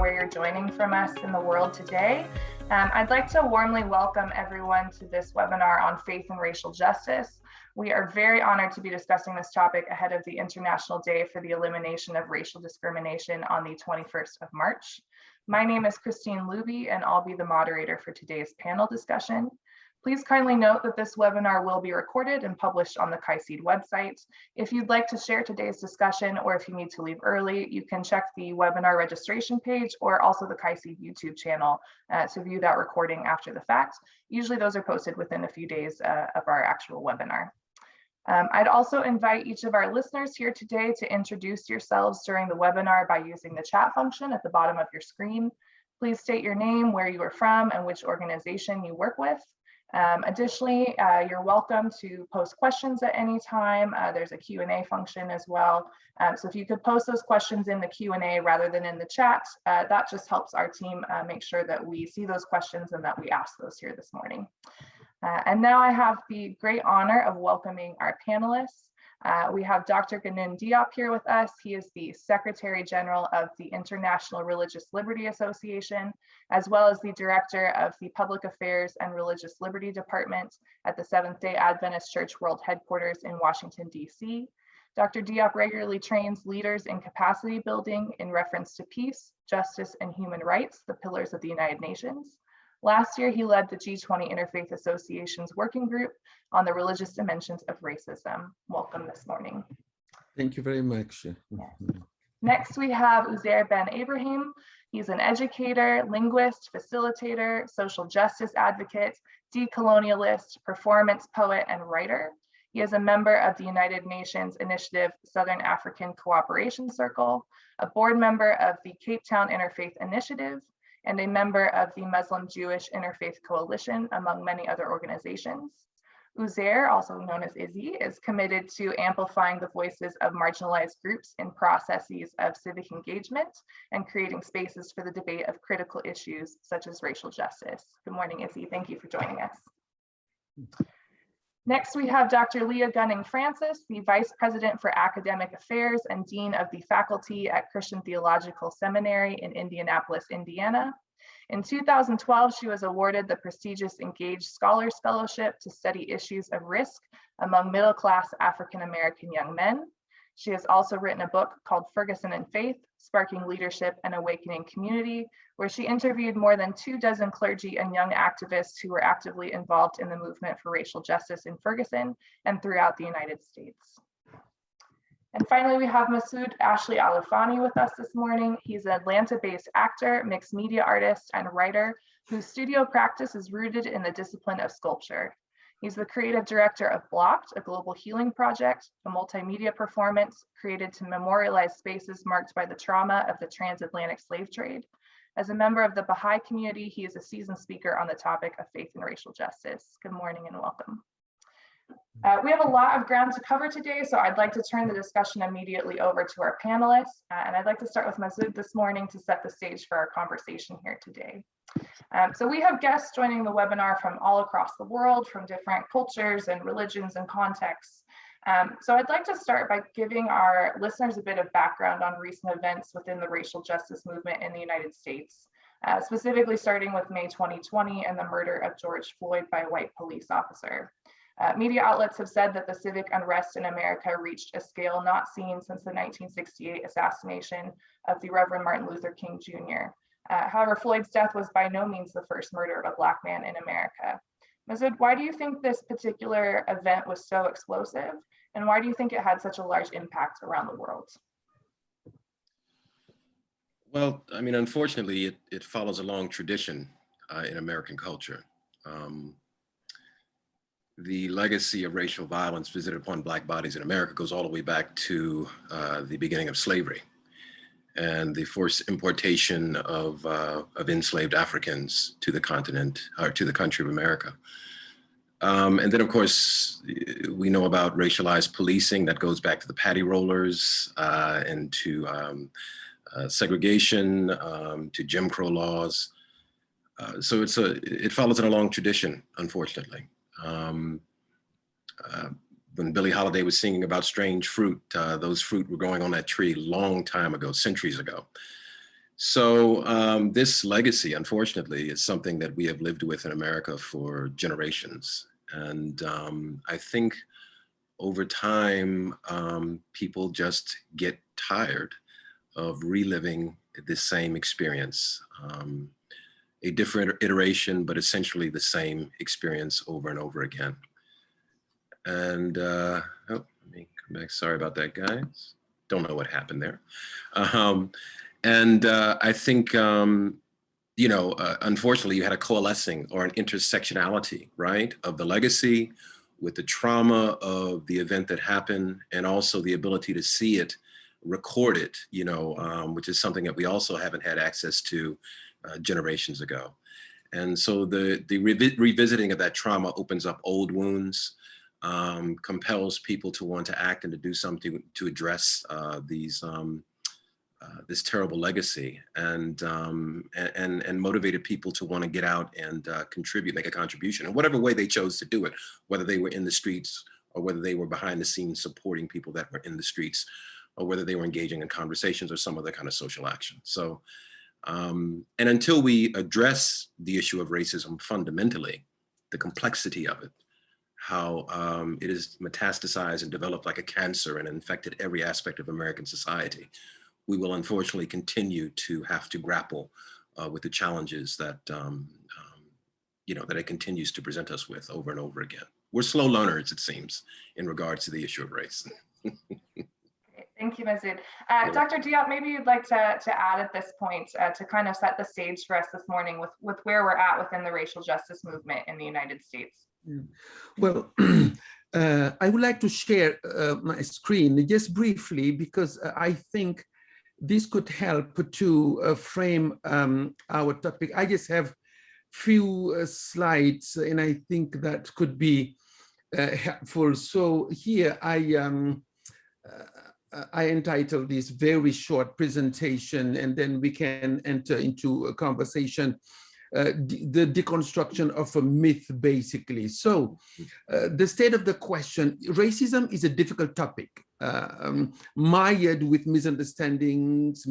where you're joining from us in the world today. I'd like to warmly welcome everyone to this webinar on faith and racial justice. We are very honored to be discussing this topic ahead of the International Day for the Elimination of Racial Discrimination on the 21st of March. My name is Christine Luby, and I'll be the moderator for today's panel discussion. Please kindly note that this webinar will be recorded and published on the KAICIID website. If you'd like to share today's discussion, or if you need to leave early, you can check the webinar registration page or also the KAICIID YouTube channel to view that recording after the fact. Usually those are posted within a few days of our actual webinar. I'd also invite each of our listeners here today to introduce yourselves during the webinar by using the chat function at the bottom of your screen. Please state your name, where you are from, and which organization you work with. Additionally, you're welcome to post questions at any time. There's a Q&A function as well. So if you could post those questions in the Q&A rather than in the chat, that just helps our team make sure that we see those questions and that we ask those here this morning. And now I have the great honor of welcoming our panelists. We have Dr. Ganin Diop here with us. He is the Secretary General of the International Religious Liberty Association, as well as the Director of the Public Affairs and Religious Liberty Department at the Seventh-day Adventist Church World Headquarters in Washington, D.C. Dr. Diop regularly trains leaders in capacity building in reference to peace, justice, and human rights, the pillars of the United Nations. Last year, he led the G20 Interfaith Association's working group on the religious dimensions of racism. Welcome this morning. Thank you very much. Next, we have Uzair Ben Abrahim. He's an educator, linguist, facilitator, social justice advocate, decolonialist, performance poet, and writer. He is a member of the United Nations Initiative Southern African Cooperation Circle, a board member of the Cape Town Interfaith Initiative, and a member of the Muslim Jewish Interfaith Coalition, among many other organizations. Uzair, also known as Izzy, is committed to amplifying the voices of marginalized groups in processes of civic engagement and creating spaces for the debate of critical issues such as racial justice. Good morning, Izzy. Thank you for joining us. Next, we have Dr. Leah Gunning-Francis, the Vice President for Academic Affairs and Dean of the Faculty at Christian Theological Seminary in Indianapolis, Indiana. In 2012, she was awarded the prestigious Engaged Scholars Fellowship to study issues of risk among middle-class African-American young men. She has also written a book called Ferguson and Faith, Sparking Leadership and Awakening Community, where she interviewed more than 24 clergy and young activists who were actively involved in the movement for racial justice in Ferguson and throughout the United States. And finally, we have Masood Ashley Alufani with us this morning. He's an Atlanta-based actor, mixed media artist, and writer whose studio practice is rooted in the discipline of sculpture. He's the creative director of Blocked, a global healing project, a multimedia performance created to memorialize spaces marked by the trauma of the transatlantic slave trade. As a member of the Baha'i community, he is a seasoned speaker on the topic of faith and racial justice. Good morning and welcome. We have a lot of ground to cover today, so I'd like to turn the discussion immediately over to our panelists. And I'd like to start with Masood this morning to set the stage for our conversation here today. So we have guests joining the webinar from all across the world, from different cultures and religions and contexts. So I'd like to start by giving our listeners a bit of background on recent events within the racial justice movement in the United States, specifically starting with May 2020 and the murder of George Floyd by a white police officer. Media outlets have said that the civic unrest in America reached a scale not seen since the 1968 assassination of the Reverend Martin Luther King Jr. However, Floyd's death was by no means the first murder of a Black man in America. Masood, why do you think this particular event was so explosive? And why do you think it had such a large impact around the world? Well, I mean, unfortunately, it follows a long tradition in American culture. The legacy of racial violence visited upon Black bodies in America goes all the way back to the beginning of slavery and the forced importation of enslaved Africans to the continent, or to the country of America. And then, of course, we know about racialized policing that goes back to the patty rollers and to segregation, to Jim Crow laws. So it follows in a long tradition, unfortunately. When Billie Holiday was singing about strange fruit, those fruit were growing on that tree a long time ago, centuries ago. So this legacy, unfortunately, is something that we have lived with in America for generations. And I think over time, people just get tired of reliving the same experience. A different iteration, but essentially the same experience over and over again. And, oh, let me come back. Sorry about that, guys. Don't know what happened there. I think, you know, unfortunately, you had a coalescing or an intersectionality, right, of the legacy with the trauma of the event that happened, and also the ability to see it, record it, you know, which is something that we also haven't had access to generations ago. And so the revisiting of that trauma opens up old wounds, compels people to want to act and to do something to address this terrible legacy, and motivated people to want to get out and contribute, make a contribution in whatever way they chose to do it, whether they were in the streets or whether they were behind the scenes supporting people that were in the streets, or whether they were engaging in conversations or some other kind of social action. So, and until we address the issue of racism fundamentally, the complexity of it, how it is metastasized and developed like a cancer and infected every aspect of American society, we will unfortunately continue to have to grapple with the challenges that, you know, that it continues to present us with over and over again. We're slow learners, it seems, in regards to the issue of race. Thank you, Masood. Dr. Diop, maybe you'd like to add at this point to kind of set the stage for us this morning with where we're at within the racial justice movement in the United States. Well, I would like to share my screen just briefly, because I think this could help to frame our topic. I just have few slides, and I think that could be helpful. So here I entitled this very short presentation, and then we can enter into a conversation, the deconstruction of a myth, basically. So the state of the question: racism is a difficult topic, mired with misunderstandings,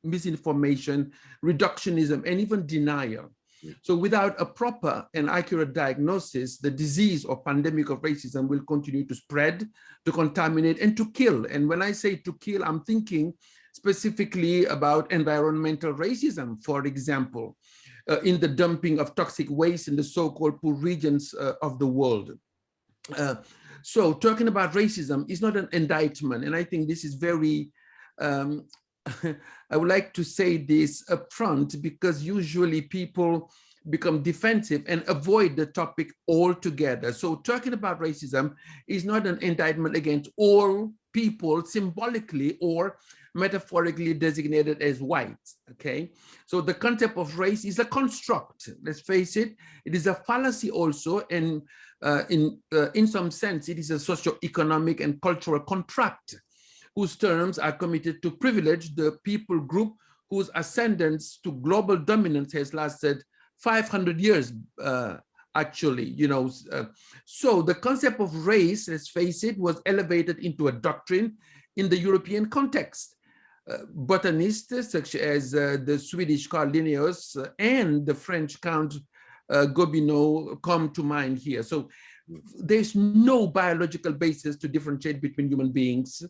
misinformation, reductionism, and even denial. So without a proper and accurate diagnosis, the disease or pandemic of racism will continue to spread, to contaminate, and to kill. And when I say to kill, I'm thinking specifically about environmental racism, for example, in the dumping of toxic waste in the so-called poor regions of the world. So talking about racism is not an indictment, and I think this is very, I would like to say this up front, because usually people become defensive and avoid the topic altogether. So talking about racism is not an indictment against all people symbolically or metaphorically designated as white, okay? So the concept of race is a construct, let's face it. It is a fallacy also, and in some sense, it is a socio-economic and cultural contract whose terms are committed to privilege the people group whose ascendance to global dominance has lasted 500 years, actually, you know. So the concept of race, let's face it, was elevated into a doctrine in the European context. Botanists such as the Swedish Carl Linnaeus and the French Count Gobineau come to mind here. So there's no biological basis to differentiate between human beings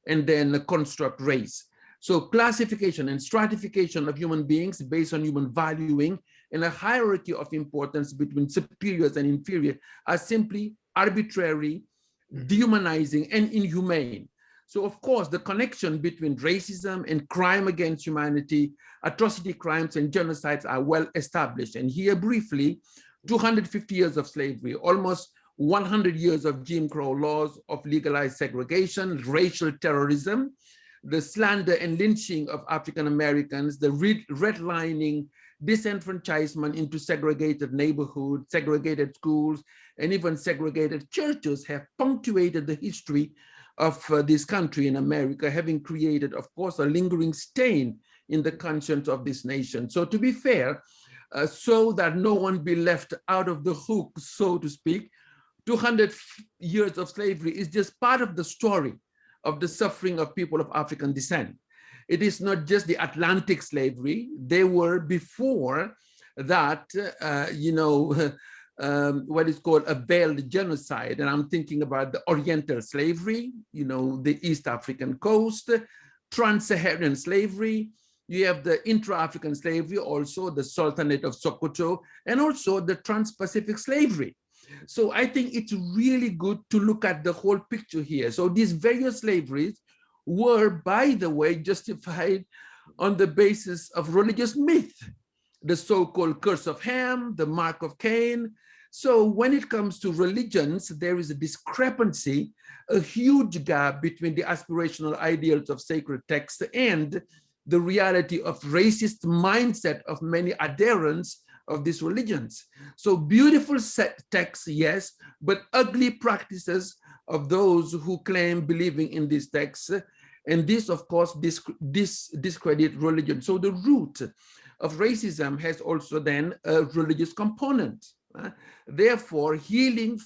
and then construct race. So classification and stratification of human beings based on human valuing and a hierarchy of importance between superiors and inferior are simply arbitrary, dehumanizing, and inhumane. So of course, the connection between racism and crime against humanity, atrocity crimes and genocides are well established. And here briefly, 250 years of slavery, almost 100 years of Jim Crow laws of legalized segregation, racial terrorism, the slander and lynching of African Americans, the redlining, disenfranchisement into segregated neighborhoods, segregated schools, and even segregated churches have punctuated the history of this country in America, having created, of course, a lingering stain in the conscience of this nation. So to be fair, so that no one be left out of the hook, so to speak, 200 years of slavery is just part of the story of the suffering of people of African descent. it is not just the Atlantic slavery. They were before that, what is called a veiled genocide. And I'm thinking about the Oriental slavery, the East African coast, trans-Saharan slavery. You have the intra-African slavery, also the Sultanate of Sokoto, and also the trans-Pacific slavery. So I think it's really good to look at the whole picture here. So these various slaveries were, by the way, justified on the basis of religious myth, the so-called curse of Ham, the mark of Cain. So when it comes to religions, there is a discrepancy, a huge gap between the aspirational ideals of sacred text and the reality of racist mindset of many adherents of these religions. So beautiful texts, yes, but ugly practices of those who claim believing in these texts. And this, of course, discredit religion. So the root of racism has also then a religious component. Therefore, healing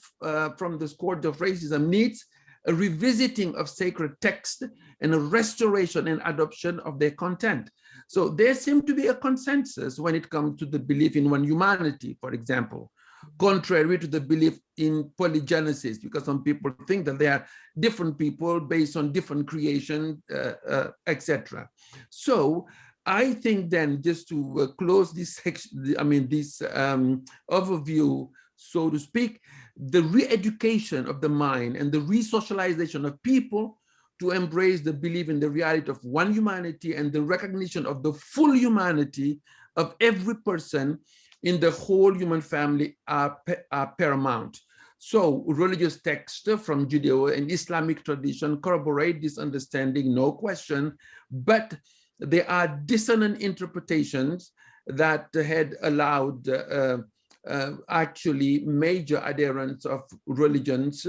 from the scourge of racism needs a revisiting of sacred text and a restoration and adoption of their content. So there seems to be a consensus when it comes to the belief in one humanity, for example, contrary to the belief in polygenesis, because some people think that they are different people based on different creation, etc. So I think then, just to close this section, this overview, so to speak, the re-education of the mind and the re-socialization of people to embrace the belief in the reality of one humanity and the recognition of the full humanity of every person in the whole human family are paramount. So religious texts from Judeo and Islamic tradition corroborate this understanding, no question, but there are dissonant interpretations that had allowed actually major adherents of religions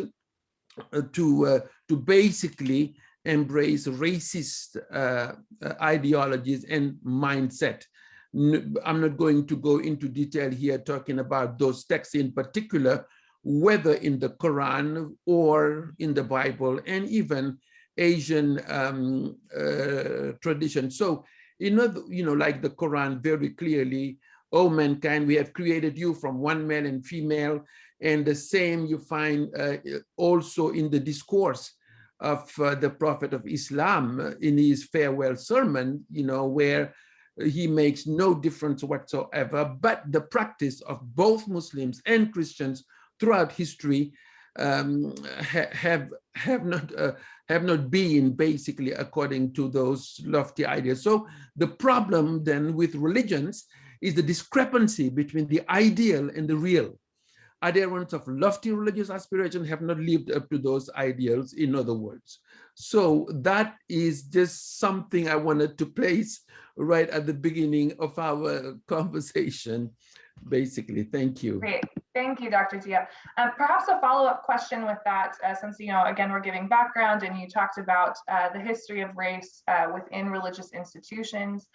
to basically embrace racist ideologies and mindset. I'm not going to go into detail here talking about those texts in particular, whether in the Quran or in the Bible and even Asian tradition. So, like the Quran very clearly, "O mankind, we have created you from one male and female," and the same you find also in the discourse of the Prophet of Islam in his farewell sermon, where he makes no difference whatsoever, but the practice of both Muslims and Christians throughout history have not been basically according to those lofty ideas. So the problem then with religions is the discrepancy between the ideal and the real. Adherents of lofty religious aspiration have not lived up to those ideals, in other words. So that is just something I wanted to place right at the beginning of our conversation, basically. Thank you. Great. Thank you, Dr. Dia. Perhaps a follow-up question with that, since, again, we're giving background and you talked about the history of race within religious institutions.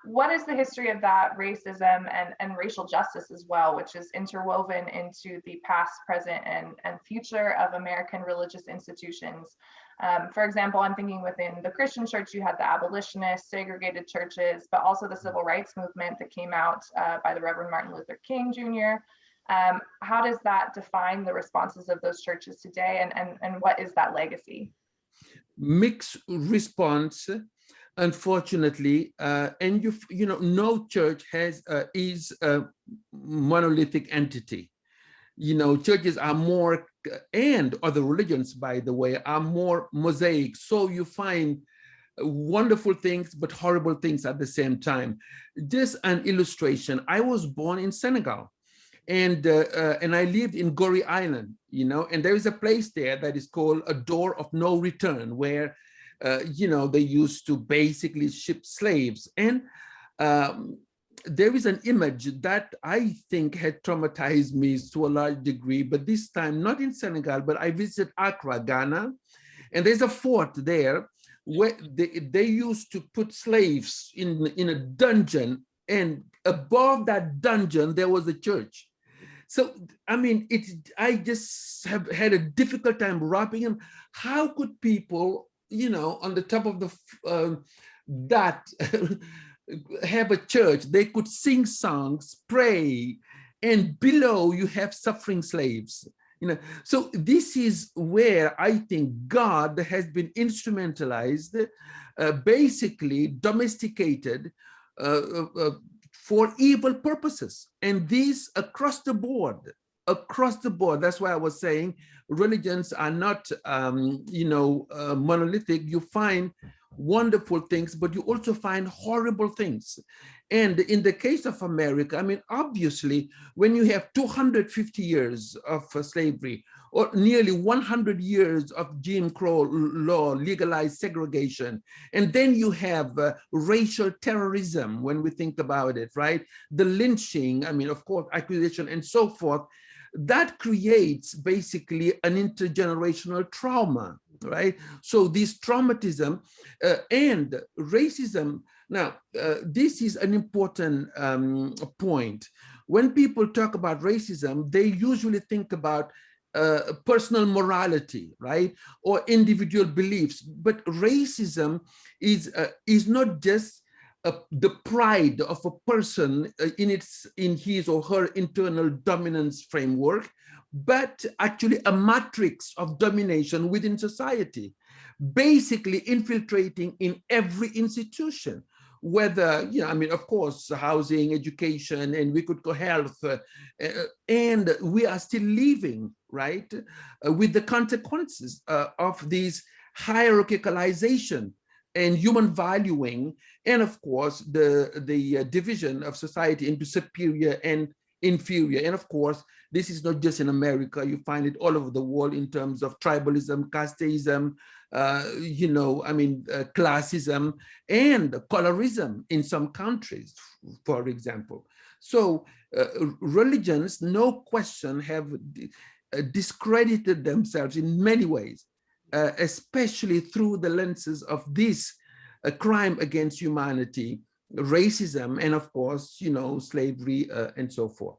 What is the history of that racism and racial justice as well, which is interwoven into the past, present, and future of American religious institutions? For example, I'm thinking within the Christian church, you had the abolitionists, segregated churches, but also the civil rights movement that came out by the Reverend Martin Luther King Jr. How does that define the responses of those churches today, and what is that legacy? Mixed response, unfortunately, and no church is a monolithic entity. Churches are more, and other religions, by the way, are more mosaic. So you find wonderful things, but horrible things at the same time. Just an illustration. I was born in Senegal, and I lived in Gorée Island, and there is a place there that is called a door of no return, where they used to basically ship slaves. And there is an image that I think had traumatized me to a large degree, but this time not in Senegal, but I visited Accra, Ghana, and there's a fort there where they used to put slaves in a dungeon, and above that dungeon there was a church. So, I just have had a difficult time wrapping in how could people, on the top of that have a church, they could sing songs, pray, and below you have suffering slaves. So this is where I think God has been instrumentalized, basically domesticated for evil purposes, and these across the board. That's why I was saying religions are not monolithic. You find wonderful things, but you also find horrible things. And in the case of America, I mean, obviously, when you have 250 years of slavery, or nearly 100 years of Jim Crow law, legalized segregation, and then you have racial terrorism, when we think about it, right? The lynching, I mean, of course, accusation and so forth, that creates basically an intergenerational trauma, right? So this traumatism and racism. Now, this is an important point. When people talk about racism, they usually think about personal morality, right? Or individual beliefs. But racism is not just the pride of a person in his or her internal dominance framework, but actually a matrix of domination within society, basically infiltrating in every institution, whether, I mean, of course, housing, education, and we could go health, and we are still living, right, with the consequences of these hierarchicalization and human valuing, and of course, the division of society into superior and inferior. And of course, this is not just in America, you find it all over the world in terms of tribalism, casteism, classism, and colorism in some countries, for example. So religions, no question, have discredited themselves in many ways, especially through the lenses of this crime against humanity, racism, and of course, slavery and so forth.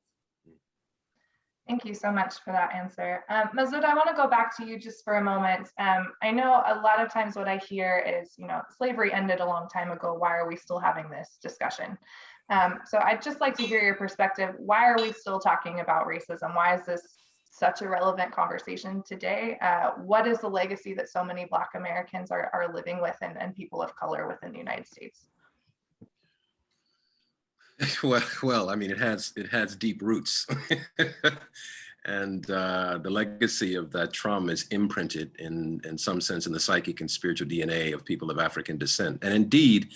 Thank you so much for that answer. Masood, I want to go back to you just for a moment. I know a lot of times what I hear is, slavery ended a long time ago. Why are we still having this discussion? So I'd just like to hear your perspective. Why are we still talking about racism? Why is this such a relevant conversation today? What is the legacy that so many Black Americans are living with, and people of color within the United States? Well, I mean, it has deep roots. And the legacy of that trauma is imprinted in some sense in the psychic and spiritual DNA of people of African descent. And indeed,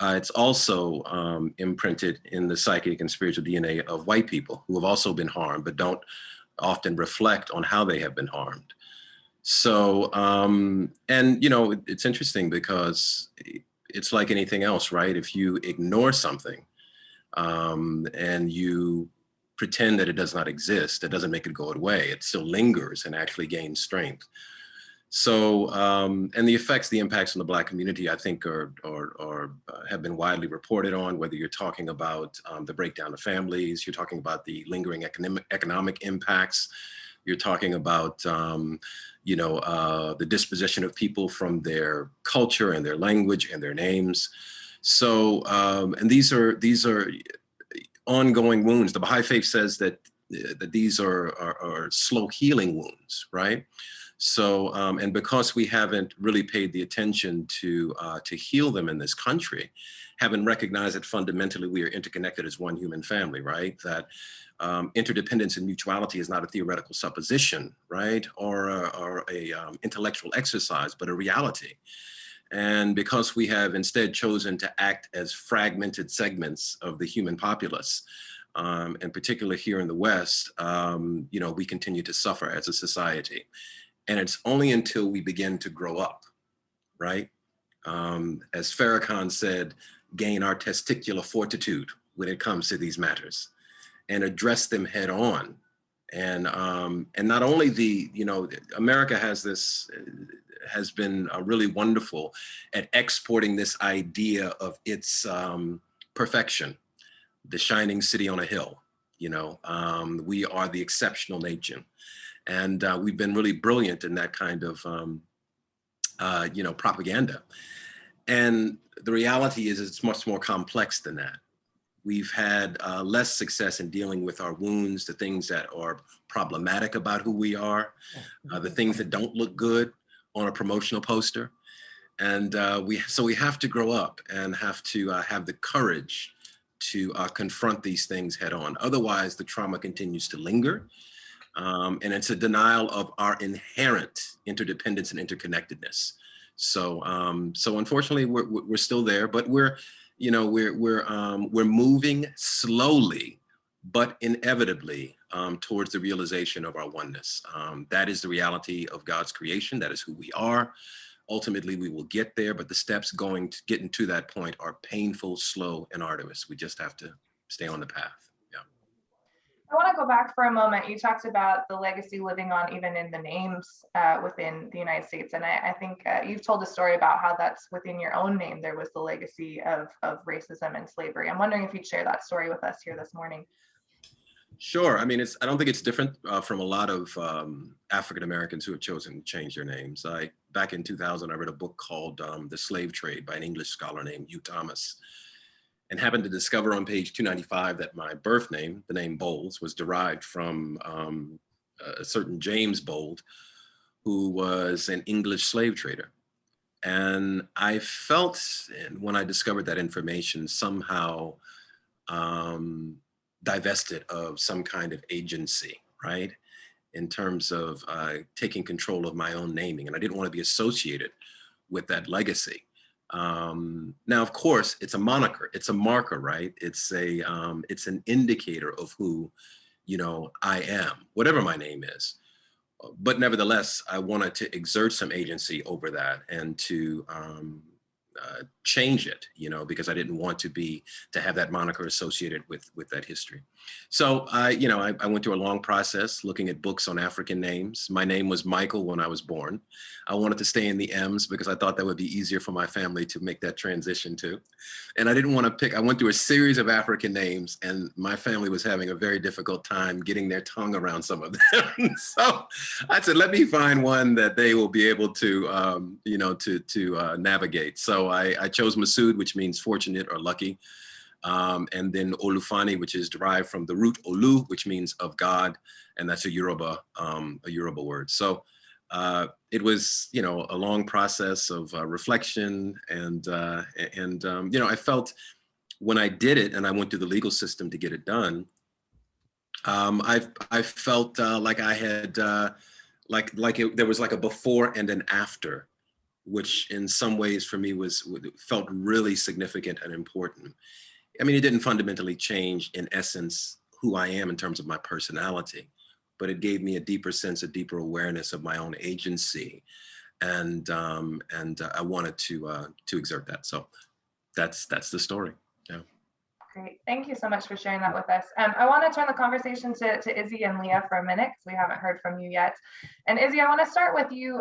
it's also imprinted in the psychic and spiritual DNA of white people who have also been harmed, but don't often reflect on how they have been harmed. So, it's interesting because it's like anything else, right? If you ignore something and you pretend that it does not exist, it doesn't make it go away. It still lingers and actually gains strength. So, and the impacts on the Black community, I think, have been widely reported on, whether you're talking about the breakdown of families, you're talking about the lingering economic impacts, you're talking about, the disposition of people from their culture and their language and their names. So, and these are ongoing wounds. The Baha'i Faith says that these are slow healing wounds, right? So, and because we haven't really paid the attention to heal them in this country, haven't recognized that fundamentally we are interconnected as one human family, right? That interdependence and mutuality is not a theoretical supposition, right? Or a intellectual exercise, but a reality. And because we have instead chosen to act as fragmented segments of the human populace, and particularly here in the West, we continue to suffer as a society. And it's only until we begin to grow up, right? As Farrakhan said, gain our testicular fortitude when it comes to these matters and address them head on. And not only America has been really wonderful at exporting this idea of its perfection, the shining city on a hill. We are the exceptional nation. And we've been really brilliant in that kind of, propaganda. And the reality is it's much more complex than that. We've had less success in dealing with our wounds, the things that are problematic about who we are, the things that don't look good on a promotional poster. And so we have to grow up and have to have the courage to confront these things head on. Otherwise, the trauma continues to linger. And it's a denial of our inherent interdependence and interconnectedness. So, so unfortunately, we're still there, but we're moving slowly, but inevitably towards the realization of our oneness. That is the reality of God's creation. That is who we are. Ultimately, we will get there, but the steps going to getting to that point are painful, slow, and arduous. We just have to stay on the path. Yeah. I want to go back for a moment. You talked about the legacy living on even in the names within the United States. And I think you've told a story about how that's within your own name. There was the legacy of racism and slavery. I'm wondering if you'd share that story with us here this morning. Sure. I mean, I don't think it's different from a lot of African Americans who have chosen to change their names. Back in 2000, I read a book called The Slave Trade by an English scholar named Hugh Thomas, and happened to discover on page 295 that my birth name, the name Bowles, was derived from a certain James Bold, who was an English slave trader. And I felt, and when I discovered that information, somehow divested of some kind of agency, right? In terms of taking control of my own naming. And I didn't want to be associated with that legacy. Now, of course, it's a moniker, it's a marker, right? It's an indicator of who, I am, whatever my name is. But nevertheless, I wanted to exert some agency over that and to change it, because I didn't want to have that moniker associated with that history. So I went through a long process looking at books on African names. My name was Michael when I was born. I wanted to stay in the M's because I thought that would be easier for my family to make that transition to. And I didn't want to pick, I went through a series of African names and my family was having a very difficult time getting their tongue around some of them. So I said, let me find one that they will be able to, navigate. So I chose Masood, which means fortunate or lucky. And then Olufani, which is derived from the root Olu, which means of God. And that's a Yoruba word. So it was, a long process of reflection. And I felt when I did it and I went through the legal system to get it done, I felt like I had, there was like a before and an after, which in some ways for me felt really significant and important. I mean, it didn't fundamentally change in essence who I am in terms of my personality, but it gave me a deeper sense, a deeper awareness of my own agency. And I wanted to exert that. So that's the story. Yeah. Great. Thank you so much for sharing that with us. I want to turn the conversation to Izzy and Leah for a minute because we haven't heard from you yet. And Izzy, I want to start with you.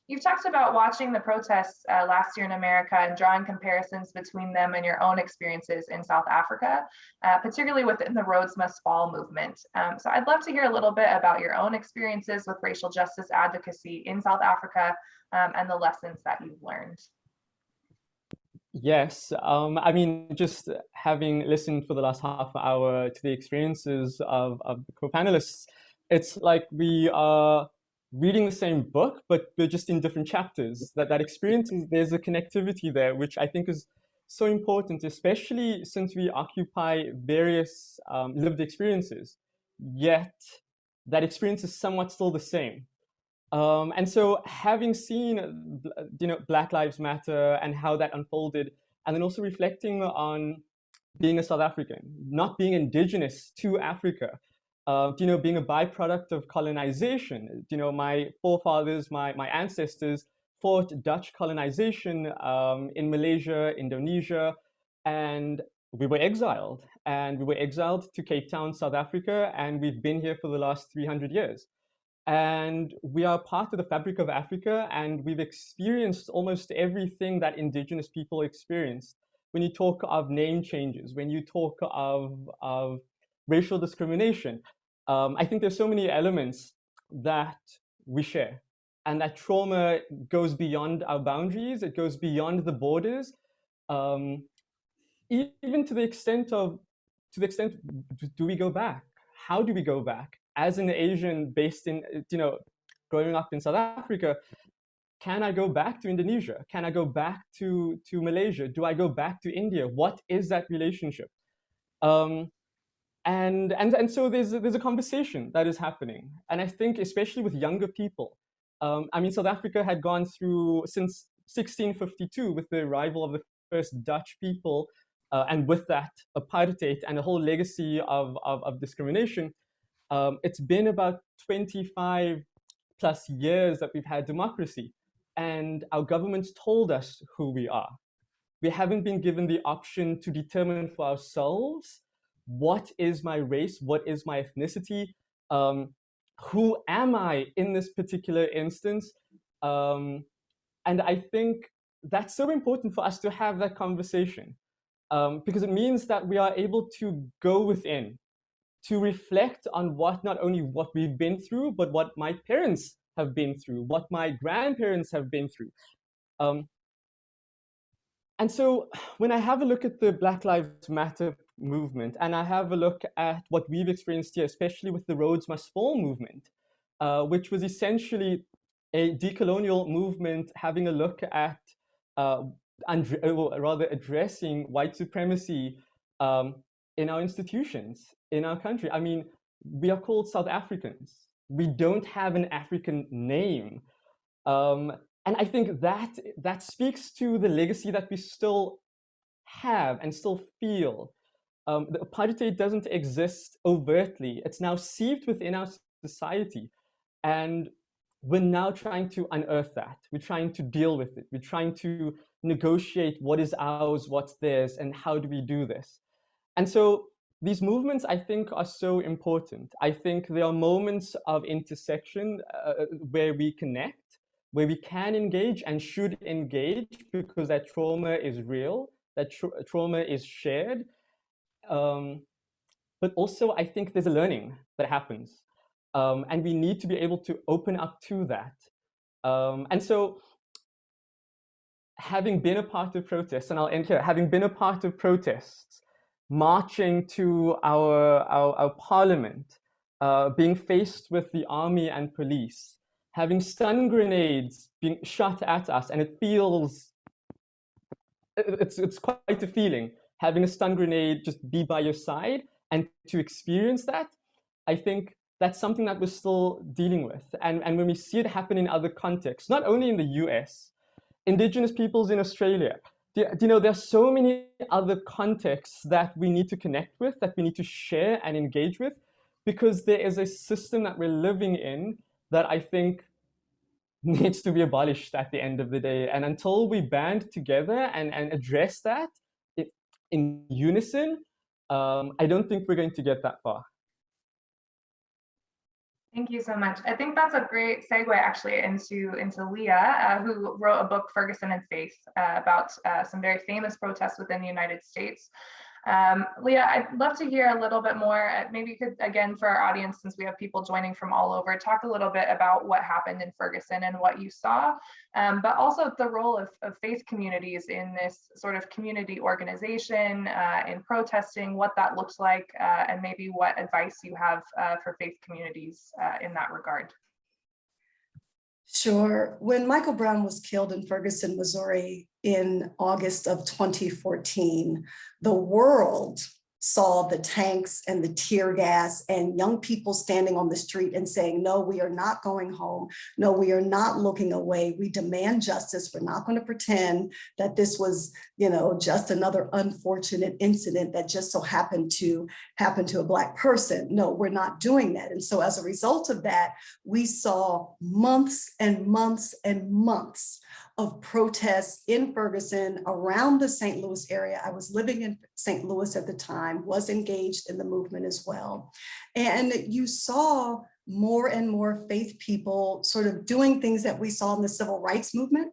You've talked about watching the protests last year in America and drawing comparisons between them and your own experiences in South Africa, particularly within the Rhodes Must Fall movement. So I'd love to hear a little bit about your own experiences with racial justice advocacy in South Africa and the lessons that you've learned. Yes, I mean, just having listened for the last half hour to the experiences of the co-panelists, it's like we are reading the same book, but we're just in different chapters. That experience, there's a connectivity there, which I think is so important, especially since we occupy various lived experiences, yet that experience is somewhat still the same. And so having seen, Black Lives Matter and how that unfolded, and then also reflecting on being a South African, not being indigenous to Africa, being a byproduct of colonization. My forefathers, my ancestors fought Dutch colonization in Malaysia, Indonesia, and we were exiled. And we were exiled to Cape Town, South Africa, and we've been here for the last 300 years. And we are part of the fabric of Africa, and we've experienced almost everything that indigenous people experienced. When you talk of name changes, when you talk of racial discrimination, I think there's so many elements that we share. and that trauma goes beyond our boundaries, it goes beyond the borders, even to the extent, do we go back? How do we go back? As an Asian based in, growing up in South Africa, can I go back to Indonesia? Can I go back to Malaysia? Do I go back to India? What is that relationship? And so there's a conversation that is happening. And I think especially with younger people, I mean, South Africa had gone through since 1652 with the arrival of the first Dutch people, and with that apartheid and a whole legacy of discrimination. It's been about 25 plus years that we've had democracy, and our governments told us who we are. We haven't been given the option to determine for ourselves, what is my race? What is my ethnicity? Who am I in this particular instance? And I think that's so important for us to have that conversation, because it means that we are able to go within, to reflect on not only what we've been through, but what my parents have been through, what my grandparents have been through. And so when I have a look at the Black Lives Matter movement, and I have a look at what we've experienced here, especially with the Rhodes Must Fall movement, which was essentially a decolonial movement having a look at, rather addressing white supremacy in our institutions, in our country. I mean, we are called South Africans. We don't have an African name. And I think that speaks to the legacy that we still have and still feel. The apartheid doesn't exist overtly. It's now seeped within our society. And we're now trying to unearth that. We're trying to deal with it. We're trying to negotiate what is ours, what's theirs, and how do we do this? And so these movements, I think, are so important. I think there are moments of intersection where we connect, where we can engage and should engage, because that trauma is real, that trauma is shared. But also, I think there's a learning that happens. And we need to be able to open up to that. And so, having been a part of protests, and I'll end here, having been a part of protests, marching to our parliament, being faced with the army and police, having stun grenades being shot at us, and it feels, it's quite a feeling, having a stun grenade just be by your side, and to experience that, I think that's something that we're still dealing with. And when we see it happen in other contexts, not only in the US, Indigenous peoples in Australia, there are so many other contexts that we need to connect with, that we need to share and engage with, because there is a system that we're living in that I think needs to be abolished at the end of the day. And until we band together and address that in unison, I don't think we're going to get that far. Thank you so much. I think that's a great segue actually into Leah, who wrote a book, Ferguson and Faith, about some very famous protests within the United States. Leah, I'd love to hear a little bit more. Maybe you could, again, for our audience, since we have people joining from all over, talk a little bit about what happened in Ferguson and what you saw, but also the role of faith communities in this sort of community organization, in protesting, what that looks like, and maybe what advice you have for faith communities in that regard. Sure. When Michael Brown was killed in Ferguson, Missouri in August of 2014, the world saw the tanks and the tear gas and young people standing on the street and saying, no, we are not going home. No, we are not looking away. We demand justice. We're not going to pretend that this was, just another unfortunate incident that just so happened to happen to a Black person. No, we're not doing that. And so as a result of that, we saw months and months and months of protests in Ferguson, around the St. Louis area. I was living in St. Louis at the time, was engaged in the movement as well. And you saw more and more faith people sort of doing things that we saw in the civil rights movement,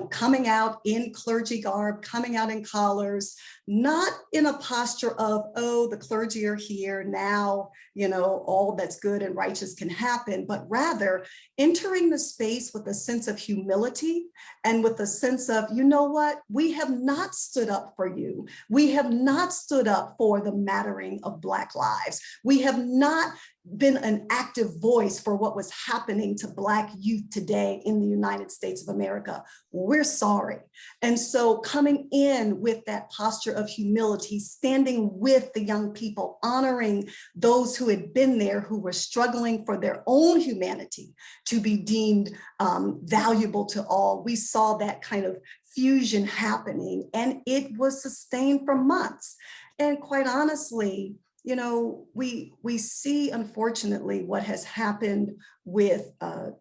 coming out in clergy garb, coming out in collars, not in a posture of, oh, the clergy are here now, all that's good and righteous can happen, but rather entering the space with a sense of humility and with a sense of, you know what, we have not stood up for you. We have not stood up for the mattering of Black lives. We have not been an active voice for what was happening to Black youth today in the United States of America. We're sorry. And so coming in with that posture of humility, standing with the young people, honoring those who had been there, who were struggling for their own humanity to be deemed valuable to all. We saw that kind of fusion happening, and it was sustained for months. And quite honestly, we see, unfortunately, what has happened with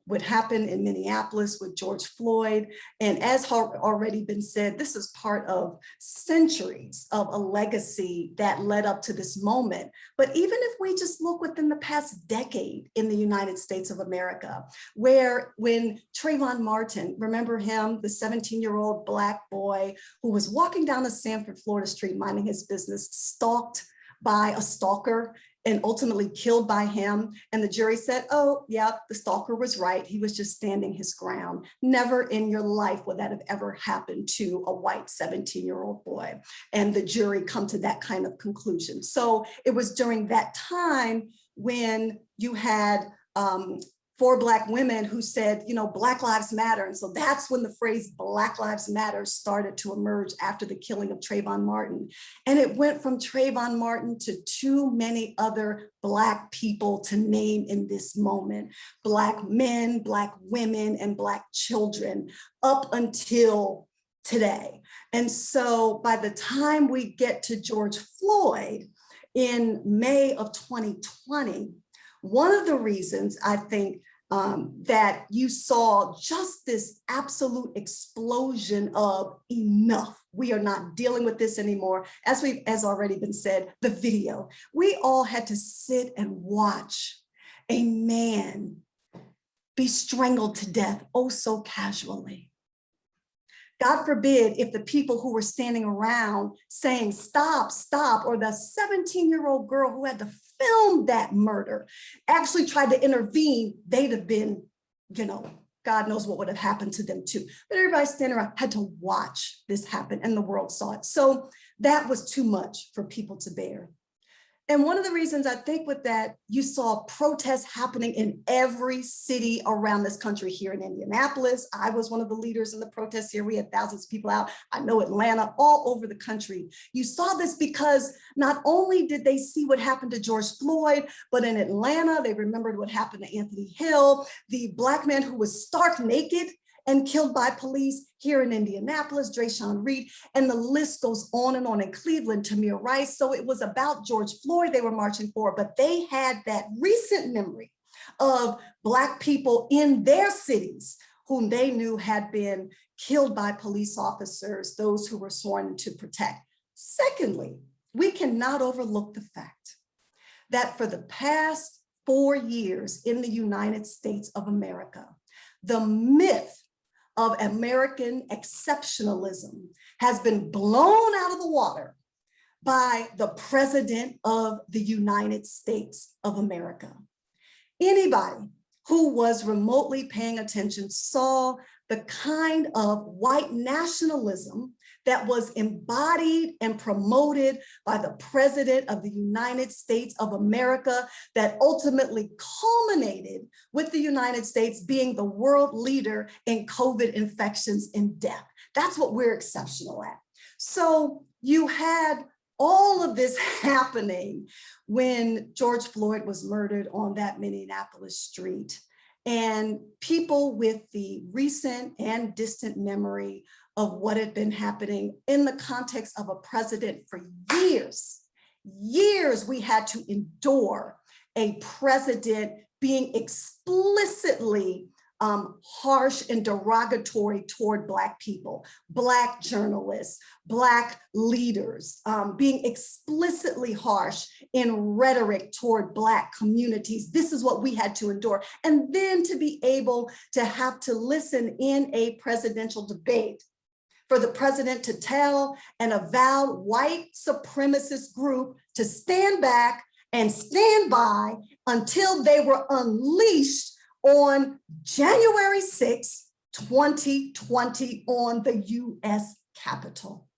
what happened in Minneapolis with George Floyd. And as has already been said, this is part of centuries of a legacy that led up to this moment. But even if we just look within the past decade in the United States of America, where when Trayvon Martin, remember him, the 17-year-old Black boy who was walking down a Sanford, Florida street, minding his business, stalked by a stalker and ultimately killed by him. And the jury said, oh, yeah, the stalker was right. He was just standing his ground. Never in your life would that have ever happened to a white 17-year-old boy. And the jury come to that kind of conclusion. So it was during that time when you had 4 Black women who said, Black Lives Matter. And so that's when the phrase Black Lives Matter started to emerge after the killing of Trayvon Martin. And it went from Trayvon Martin to too many other Black people to name in this moment. Black men, Black women, and Black children up until today. And so by the time we get to George Floyd in May of 2020, one of the reasons I think that you saw just this absolute explosion of enough. We are not dealing with this anymore. As already been said, the video. We all had to sit and watch a man be strangled to death, oh so casually. God forbid if the people who were standing around saying, stop, stop, or the 17-year-old girl who had to film that murder actually tried to intervene, they'd have been, God knows what would have happened to them too. But everybody standing around had to watch this happen and the world saw it. So that was too much for people to bear. And one of the reasons I think with that, you saw protests happening in every city around this country. Here in Indianapolis, I was one of the leaders in the protests here. We had thousands of people out. I know Atlanta, all over the country. You saw this because not only did they see what happened to George Floyd, but in Atlanta, they remembered what happened to Anthony Hill, the Black man who was stark naked and killed by police here in Indianapolis, Drayshawn Reed, and the list goes on and on. In Cleveland, Tamir Rice. So it was about George Floyd they were marching for, but they had that recent memory of Black people in their cities whom they knew had been killed by police officers, those who were sworn to protect. Secondly, we cannot overlook the fact that for the past 4 years in the United States of America, the myth of American exceptionalism has been blown out of the water by the President of the United States of America. Anybody who was remotely paying attention saw the kind of white nationalism that was embodied and promoted by the President of the United States of America that ultimately culminated with the United States being the world leader in COVID infections and death. That's what we're exceptional at. So you had all of this happening when George Floyd was murdered on that Minneapolis street. And people with the recent and distant memory of what had been happening in the context of a president for years we had to endure a president being explicitly harsh and derogatory toward Black people, Black journalists, Black leaders, being explicitly harsh in rhetoric toward Black communities. This is what we had to endure. And then to be able to have to listen in a presidential debate for the president to tell an avowed white supremacist group to stand back and stand by until they were unleashed on January 6, 2020 on the US Capitol.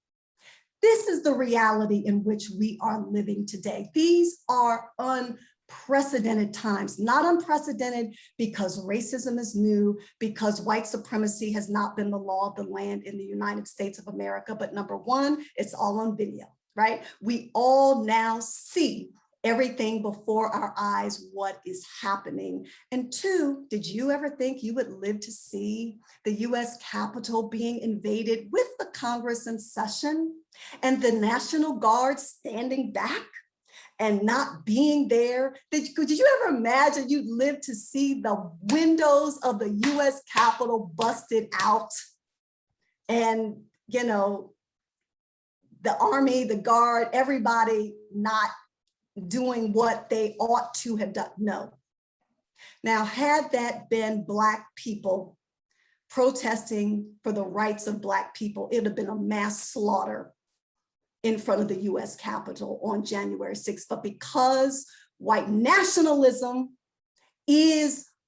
This is the reality in which we are living today. These are unprecedented times, not unprecedented because racism is new, because white supremacy has not been the law of the land in the United States of America, but number one, it's all on video, right? We all now see everything before our eyes, what is happening. And two, did you ever think you would live to see the US Capitol being invaded with the Congress in session and the National Guard standing back and not being there? Did you ever imagine you'd live to see the windows of the US Capitol busted out and, you know, the Army, the Guard, everybody not doing what they ought to have done? No. Now, had that been Black people protesting for the rights of Black people, it would have been a mass slaughter in front of the US Capitol on January 6th. But because white nationalism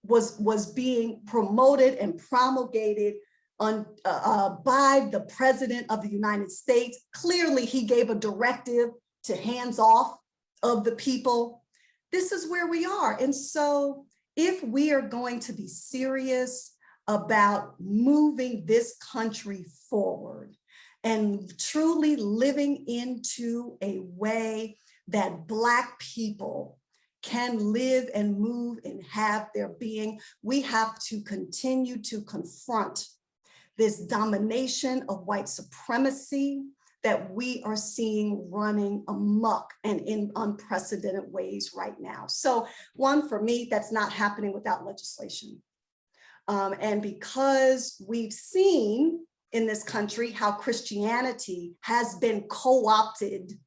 was being promoted and promulgated by the President of the United States, clearly he gave a directive to hands off of the people. This is where we are. And so if we are going to be serious about moving this country forward and truly living into a way that Black people can live and move and have their being, we have to continue to confront this domination of white supremacy that we are seeing running amok and in unprecedented ways right now. So one, for me, that's not happening without legislation. And because we've seen in this country how Christianity has been co-opted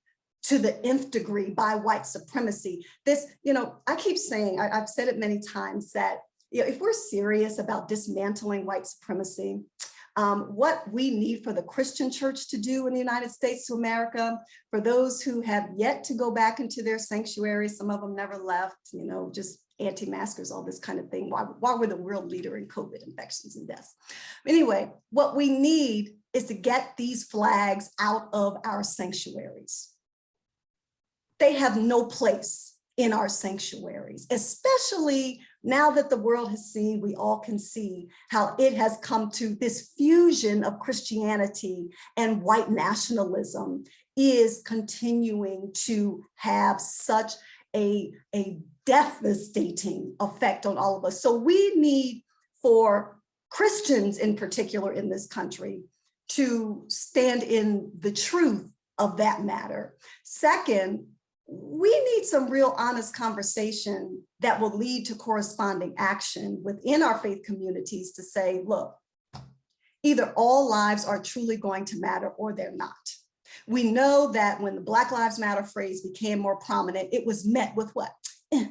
to the nth degree by white supremacy. This, you know, I keep saying, I've said it many times that, you know, if we're serious about dismantling white supremacy, what we need for the Christian church to do in the United States of America, for those who have yet to go back into their sanctuaries, some of them never left, you know, just anti-maskers, all this kind of thing. Why we're the world leader in COVID infections and deaths. Anyway, what we need is to get these flags out of our sanctuaries. They have no place in our sanctuaries, especially now that the world has seen, we all can see how it has come to this fusion of Christianity and white nationalism is continuing to have such a devastating effect on all of us. So we need for Christians in particular in this country to stand in the truth of that matter. Second, we need some real honest conversation that will lead to corresponding action within our faith communities to say, look, either all lives are truly going to matter or they're not. We know that when the Black Lives Matter phrase became more prominent, it was met with what?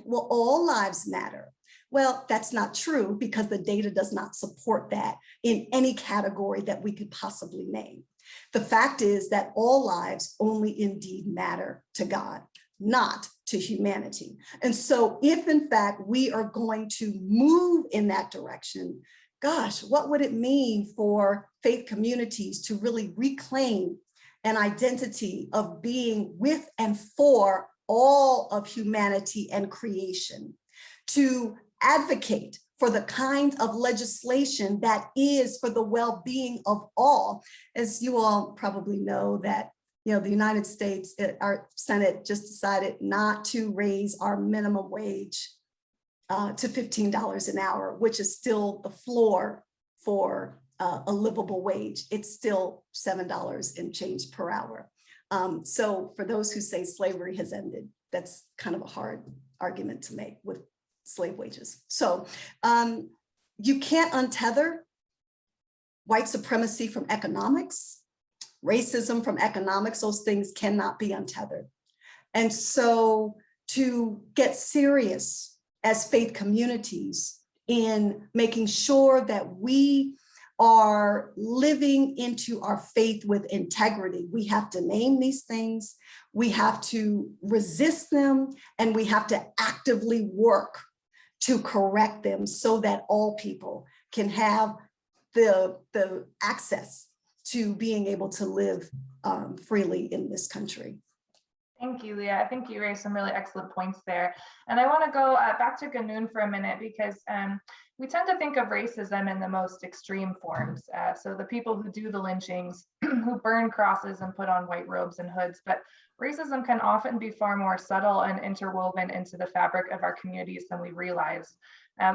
Well, all lives matter. Well, that's not true because the data does not support that in any category that we could possibly name. The fact is that all lives only indeed matter to God, not to humanity. And so if in fact we are going to move in that direction, gosh, what would it mean for faith communities to really reclaim an identity of being with and for all of humanity and creation, to advocate for the kinds of legislation that is for the well-being of all. As you all probably know that, you know, the United States, our Senate just decided not to raise our minimum wage to $15 an hour, which is still the floor for a livable wage. It's still $7 and change per hour. So for those who say slavery has ended, that's kind of a hard argument to make with slave wages. So, you can't untether white supremacy from economics, racism from economics. Those things cannot be untethered. And so to get serious as faith communities in making sure that we are living into our faith with integrity, we have to name these things, we have to resist them, and we have to actively work to correct them so that all people can have the access to being able to live freely in this country. Thank you, Leah. I think you raised some really excellent points there. And I want to go back to Ganoon for a minute, because we tend to think of racism in the most extreme forms. So the people who do the lynchings, who burn crosses and put on white robes and hoods, but racism can often be far more subtle and interwoven into the fabric of our communities than we realize.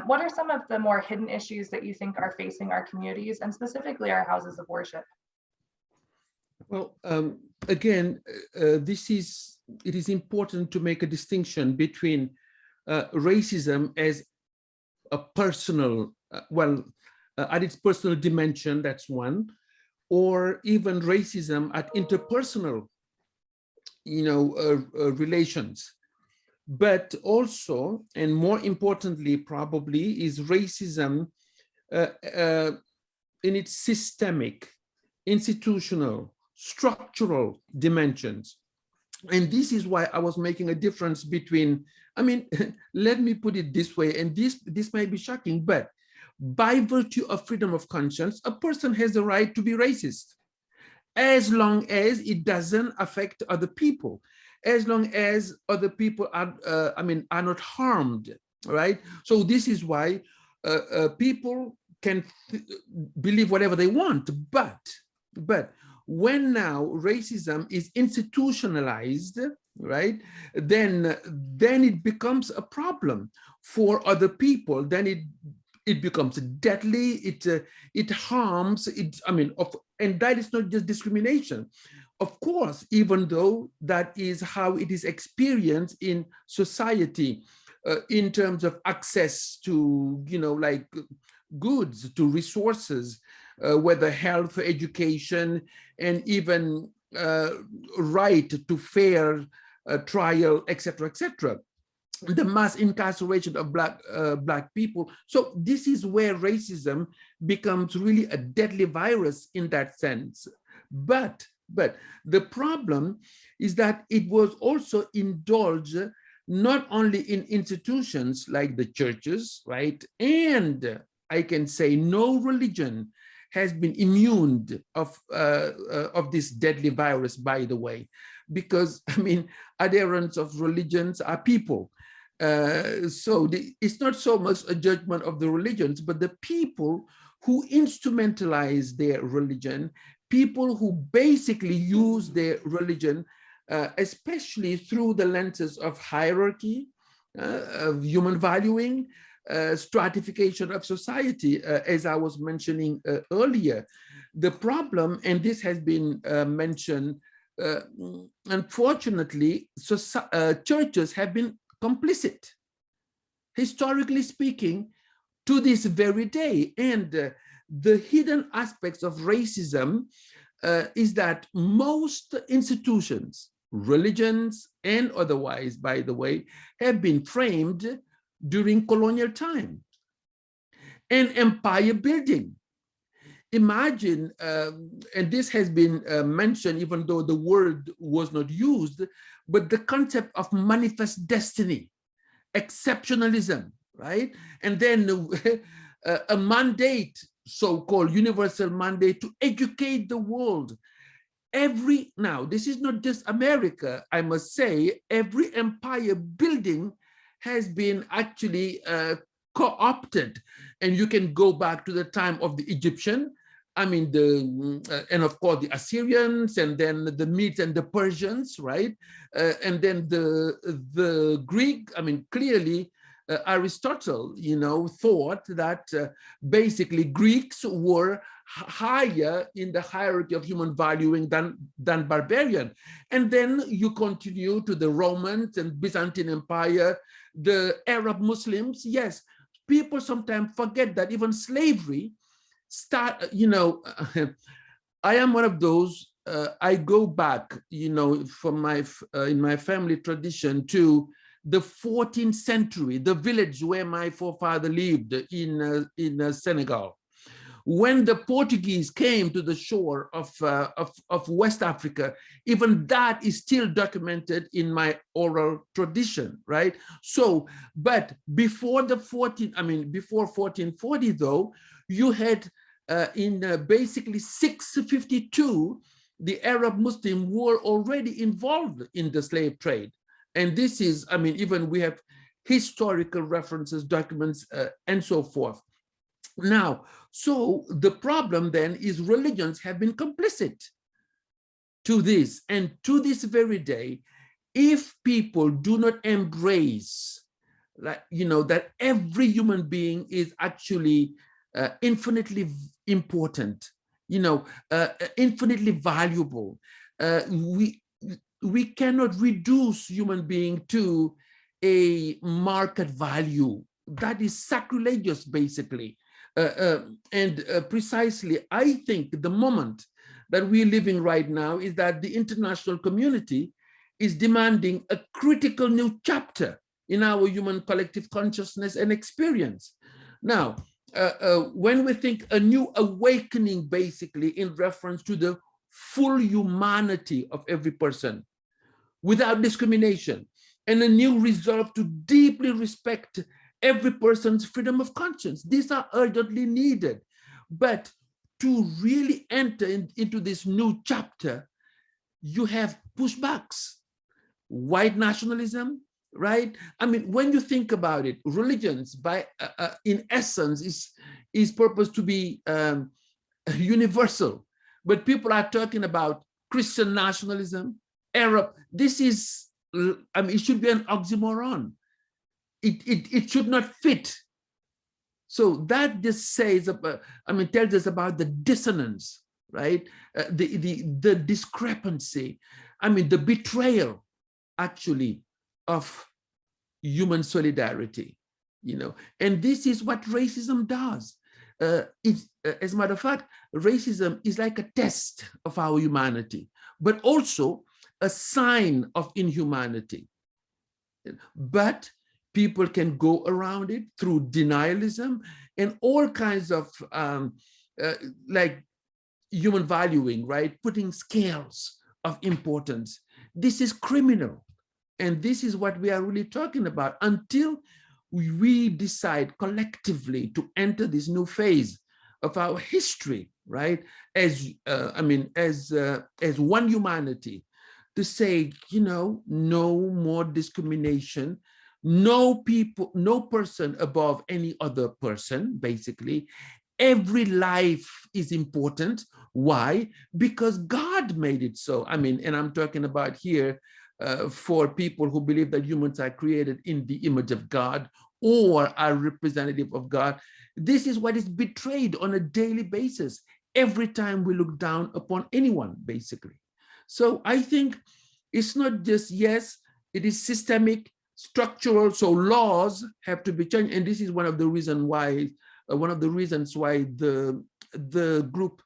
What are some of the more hidden issues that you think are facing our communities, and specifically our houses of worship? Well, again, it is important to make a distinction between racism as a personal, at its personal dimension, that's one, or even racism at interpersonal, relations. But also, and more importantly, probably, is racism in its systemic, institutional, structural dimensions. And this is why I was making a difference between, let me put it this way, and this may be shocking, but by virtue of freedom of conscience, a person has the right to be racist, as long as it doesn't affect other people, as long as other people are not harmed, right? So this is why people can believe whatever they want, but when now racism is institutionalized, right, then it becomes a problem for other people. Then it becomes deadly. It harms. And that is not just discrimination. Of course, even though that is how it is experienced in society, in terms of access to, goods, to resources, whether health, education, and even right to fair trial, etc., etc. The mass incarceration of black people. So this is where racism becomes really a deadly virus in that sense. But the problem is that it was also indulged not only in institutions like the churches, right? And I can say no religion has been immune of this deadly virus, by the way, because adherents of religions are people. So it's not so much a judgment of the religions, but the people who instrumentalize their religion, people who basically use their religion, especially through the lenses of hierarchy, of human valuing, stratification of society, as I was mentioning earlier. The problem, and this has been mentioned, unfortunately, churches have been complicit, historically speaking, to this very day. And the hidden aspects of racism is that most institutions, religions and otherwise, by the way, have been framed during colonial time and empire building. Imagine, and this has been mentioned, even though the word was not used, but the concept of manifest destiny, exceptionalism, right? And then a mandate, so-called universal mandate, to educate the world. Now, this is not just America, I must say, every empire building has been actually co-opted. And you can go back to the time of the Egyptian, and of course the Assyrians, and then the Medes and the Persians, right? And then the Greek, clearly Aristotle, thought that basically Greeks were higher in the hierarchy of human valuing than barbarian. And then you continue to the Romans and Byzantine Empire, the Arab Muslims, yes, people sometimes forget that even slavery start, you know, I am one of those, I go back, you know, from my, in my family tradition to the 14th century, the village where my forefather lived in Senegal. When the Portuguese came to the shore of West Africa, even that is still documented in my oral tradition, right? So, but before before 1440 though, you had basically 652, the Arab Muslim were already involved in the slave trade. And this is, I mean, even we have historical references, documents, and so forth. Now, so the problem then is religions have been complicit to this. And to this very day, if people do not embrace, like, you know, that every human being is actually infinitely important, you know, infinitely valuable, we cannot reduce human being to a market value. That is sacrilegious, basically. Precisely, I think the moment that we're living right now is that the international community is demanding a critical new chapter in our human collective consciousness and experience. Now, when we think a new awakening, basically in reference to the full humanity of every person without discrimination, and a new resolve to deeply respect every person's freedom of conscience. These are urgently needed. But to really enter into this new chapter, you have pushbacks, white nationalism, right? I mean, when you think about it, religions, by in essence, is purposed to be universal. But people are talking about Christian nationalism, Arab. This is, I mean, it should be an oxymoron. It should not fit. So that just says about, I mean, tells us about the dissonance, right? The discrepancy, I mean, the betrayal, actually, of human solidarity, you know. And this is what racism does. As a matter of fact, racism is like a test of our humanity, but also a sign of inhumanity. But people can go around it through denialism and all kinds of like human valuing, right? Putting scales of importance. This is criminal. And this is what we are really talking about until we decide collectively to enter this new phase of our history, right? As, I mean, as one humanity, to say, you know, no more discrimination, no person above any other person, basically. Every life is important. Why? Because God made it so. I mean, and I'm talking about here for people who believe that humans are created in the image of God or are representative of God. This is what is betrayed on a daily basis every time we look down upon anyone, basically. So I think it's not just, yes, it is systemic, structural, so laws have to be changed. And this is one of the reasons why, the group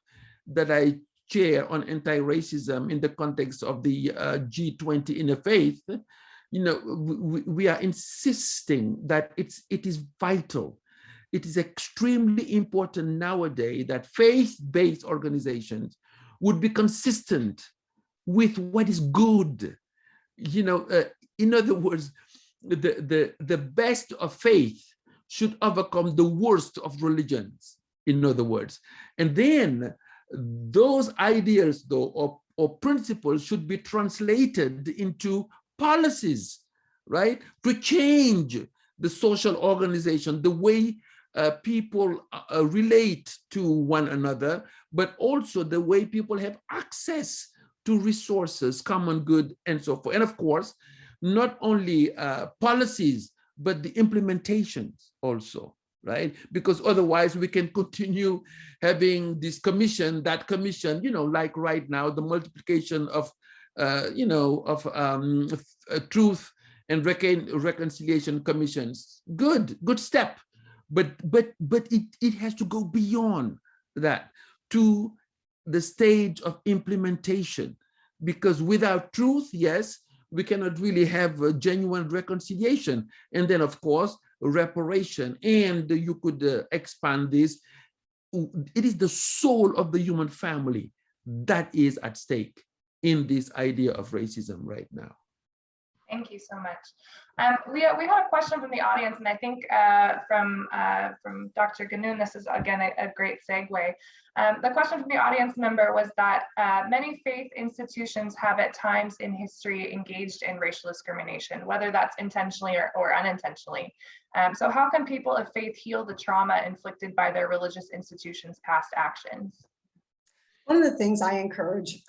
that I chair on anti-racism in the context of the G20 Interfaith, you know, we are insisting that it is vital. It is extremely important nowadays that faith-based organizations would be consistent with what is good. You know, in other words, the best of faith should overcome the worst of religions, in other words. And then those ideas, though, or principles should be translated into policies, right? To change the social organization, the way people relate to one another, but also the way people have access to resources, common good, and so forth. And of course, not only policies, but the implementations also, right? Because otherwise we can continue having this commission, that commission, you know, like right now, the multiplication of, you know, of truth and reconciliation commissions. Good step. But it has to go beyond that to the stage of implementation, because without truth, yes, we cannot really have a genuine reconciliation. And then, of course, reparation. And you could expand this. It is the soul of the human family that is at stake in this idea of racism right now. Thank you so much. Leah, we have a question from the audience, and I think from Dr. Ganoon, this is again a great segue. The question from the audience member was that many faith institutions have at times in history engaged in racial discrimination, whether that's intentionally or unintentionally. So how can people of faith heal the trauma inflicted by their religious institutions' past actions? One of the things I encourage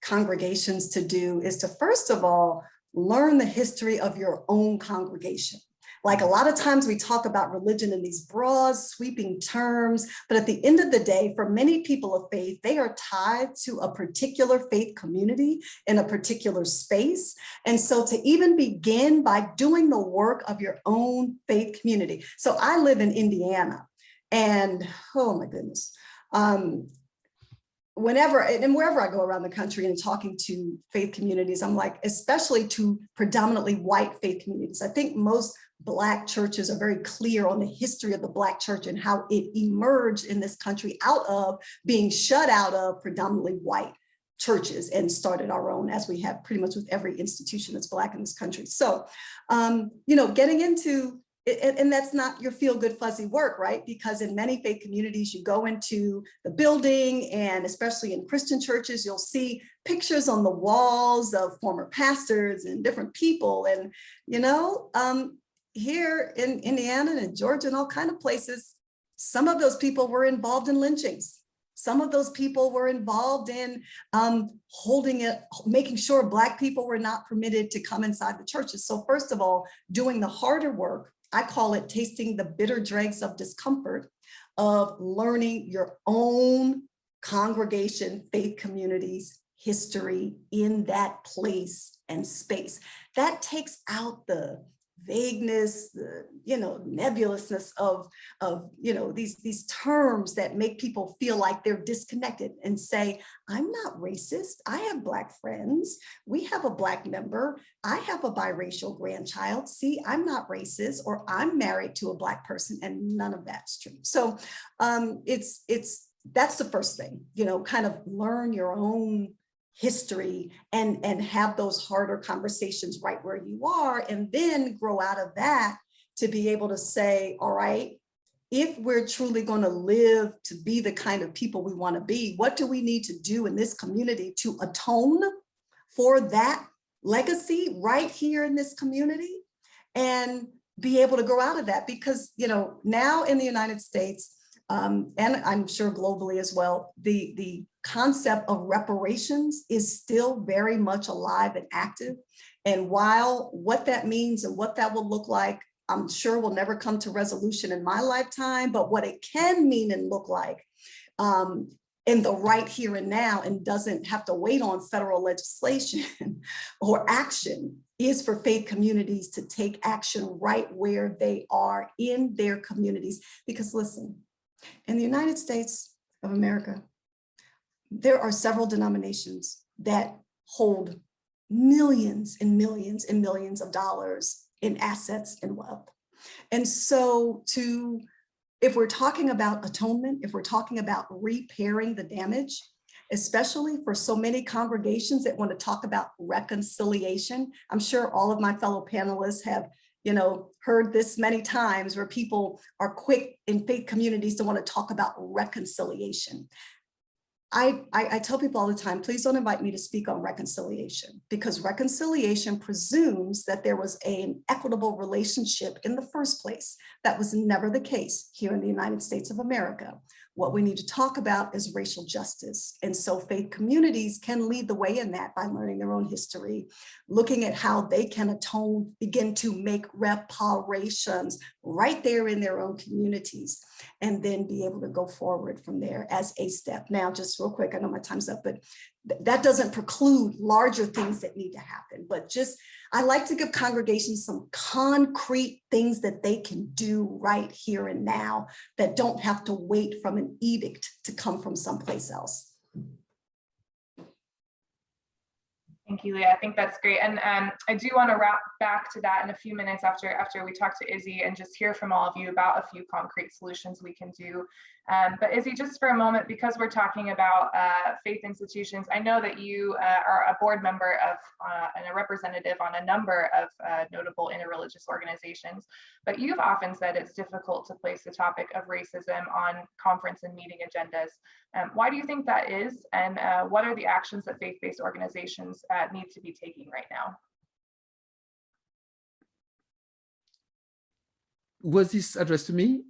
congregations to do is to, first of all, learn the history of your own congregation. Like a lot of times we talk about religion in these broad, sweeping terms, but at the end of the day, for many people of faith, they are tied to a particular faith community in a particular space. And so to even begin by doing the work of your own faith community. So I live in Indiana, and oh my goodness, whenever and wherever I go around the country and talking to faith communities, I'm like, especially to predominantly white faith communities. I think most Black churches are very clear on the history of the Black church and how it emerged in this country out of being shut out of predominantly white churches and started our own, as we have pretty much with every institution that's Black in this country. So, you know, getting into and that's not your feel-good fuzzy work, right? Because in many faith communities, you go into the building, and especially in Christian churches, you'll see pictures on the walls of former pastors and different people. And, you know, here in Indiana and Georgia and all kinds of places, some of those people were involved in lynchings. Some of those people were involved in making sure Black people were not permitted to come inside the churches. So first of all, doing the harder work, I call it tasting the bitter dregs of discomfort of learning your own congregation, faith communities, history in that place and space. That takes out the vagueness, the nebulousness of these terms that make people feel like they're disconnected and say, I'm not racist. I have Black friends. We have a Black member. I have a biracial grandchild. See, I'm not racist, or I'm married to a Black person, and none of that's true. So that's the first thing, kind of learn your own history and have those harder conversations right where you are, and then grow out of that to be able to say, all right, if we're truly going to live to be the kind of people we want to be, what do we need to do in this community to atone for that legacy right here in this community and be able to grow out of that? Because, now in the United States, and I'm sure globally as well, the concept of reparations is still very much alive and active. And while what that means and what that will look like, I'm sure will never come to resolution in my lifetime, but what it can mean and look like in the right here and now, and doesn't have to wait on federal legislation or action, is for faith communities to take action right where they are in their communities. Because listen, in the United States of America, there are several denominations that hold millions and millions and millions of dollars in assets and wealth. And so if we're talking about atonement, if we're talking about repairing the damage, especially for so many congregations that want to talk about reconciliation, I'm sure all of my fellow panelists have heard this many times, where people are quick in faith communities to want to talk about reconciliation. I tell people all the time, please don't invite me to speak on reconciliation, because reconciliation presumes that there was an equitable relationship in the first place. That was never the case here in the United States of America. What we need to talk about is racial justice. And so faith communities can lead the way in that by learning their own history, looking at how they can atone, begin to make reparations right there in their own communities, and then be able to go forward from there as a step. Now, just real quick, I know my time's up, but that doesn't preclude larger things that need to happen. But just, I like to give congregations some concrete things that they can do right here and now that don't have to wait from an edict to come from someplace else. Thank you, Leah. I think that's great. And I do want to wrap back to that in a few minutes after we talk to Izzy and just hear from all of you about a few concrete solutions we can do. But Izzy, just for a moment, because we're talking about faith institutions, I know that you are a board member of and a representative on a number of notable interreligious organizations, but you've often said it's difficult to place the topic of racism on conference and meeting agendas. Why do you think that is? And what are the actions that faith-based organizations need to be taking right now? Was this addressed to me?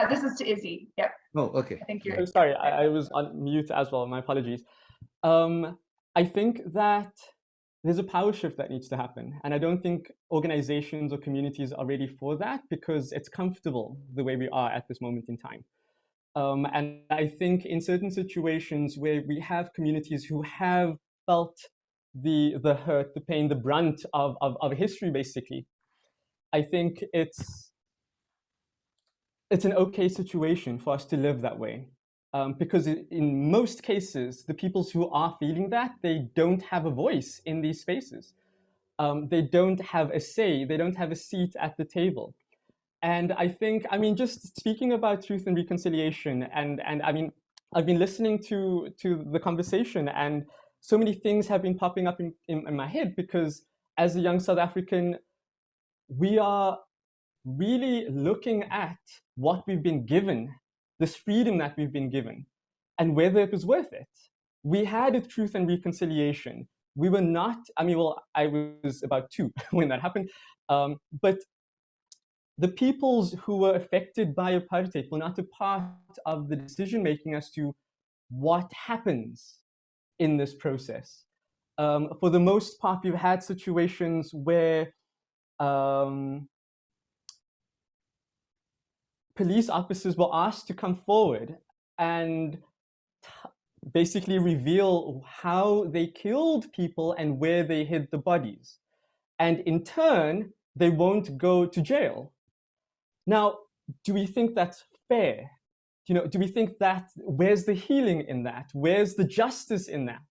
This is to Izzy. Yep. Oh, okay. I think you're. Oh, sorry, I was on mute as well. My apologies. I think that there's a power shift that needs to happen. And I don't think organizations or communities are ready for that because it's comfortable the way we are at this moment in time. And I think in certain situations where we have communities who have felt the hurt, the pain, the brunt of history, basically, I think it's an okay situation for us to live that way. Because in most cases, the peoples who are feeling that, they don't have a voice in these spaces. They don't have a say, they don't have a seat at the table. And I think, I mean, just speaking about truth and reconciliation, and I mean, I've been listening to the conversation and so many things have been popping up in my head because as a young South African, we are really looking at what we've been given, this freedom that we've been given, and whether it was worth it. We had a truth and reconciliation. We were not, I mean, well, I was about 2 when that happened, but the peoples who were affected by apartheid were not a part of the decision-making as to what happens in this process. For the most part, we've had situations where police officers were asked to come forward and basically reveal how they killed people and where they hid the bodies. And in turn, they won't go to jail. Now, do we think that's fair? You know, do we think that, where's the healing in that? Where's the justice in that?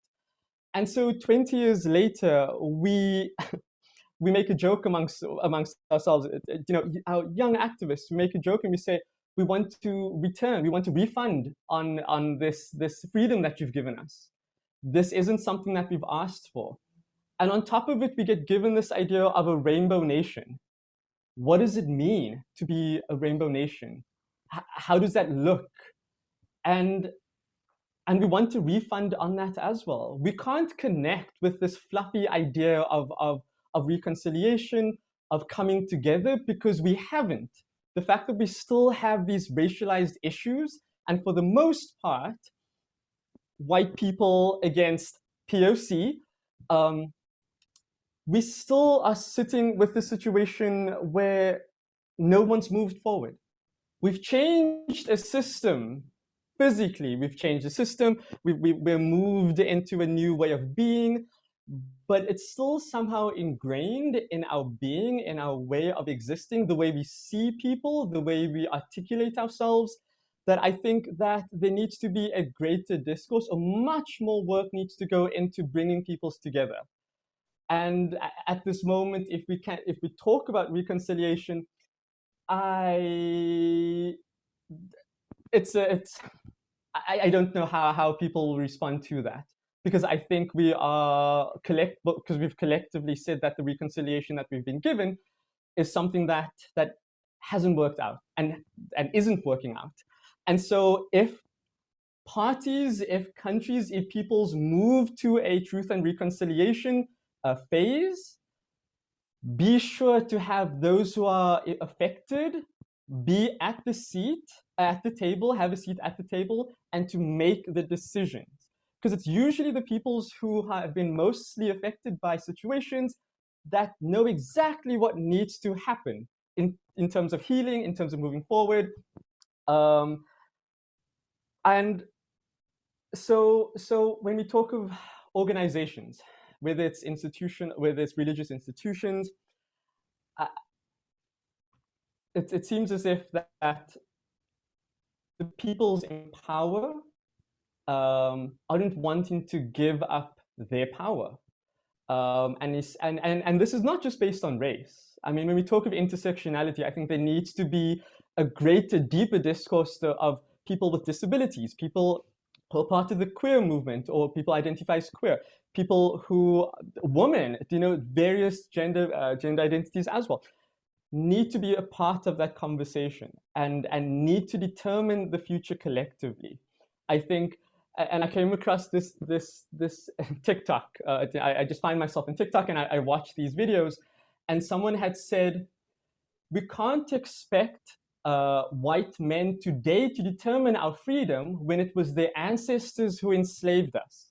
And so 20 years later, we make a joke amongst ourselves, you know, our young activists, we make a joke and we say, we want to return, we want to refund on this freedom that you've given us. This isn't something that we've asked for. And on top of it, we get given this idea of a rainbow nation. What does it mean to be a rainbow nation? How does that look? And we want to refund on that as well. We can't connect with this fluffy idea of reconciliation, of coming together, because we haven't. The fact that we still have these racialized issues, and for the most part, white people against POC, we still are sitting with the situation where no one's moved forward. We've changed a system physically, we've changed the system, we're moved into a new way of being, but it's still somehow ingrained in our being, in our way of existing, the way we see people, the way we articulate ourselves, that I think that there needs to be a greater discourse, or much more work needs to go into bringing peoples together. And at this moment, if we talk about reconciliation, I don't know how people will respond to that, because I think we are because we've collectively said that the reconciliation that we've been given is something that hasn't worked out and isn't working out. And so if parties, if countries, if peoples move to a truth and reconciliation phase, be sure to have those who are affected be at the table, have a seat at the table, and to make the decisions. Because it's usually the peoples who have been mostly affected by situations that know exactly what needs to happen in terms of healing, in terms of moving forward. And so when we talk of organizations, whether it's religious institutions. It seems as if that the peoples in power aren't wanting to give up their power. And this is not just based on race. I mean, when we talk of intersectionality, I think there needs to be a greater, deeper discourse of people with disabilities, people who are part of the queer movement, or people identify as queer, people who, women, various gender identities as well, need to be a part of that conversation and need to determine the future collectively. I think, and I came across this TikTok. I just find myself in TikTok and I watch these videos, and someone had said, we can't expect white men today to determine our freedom when it was their ancestors who enslaved us.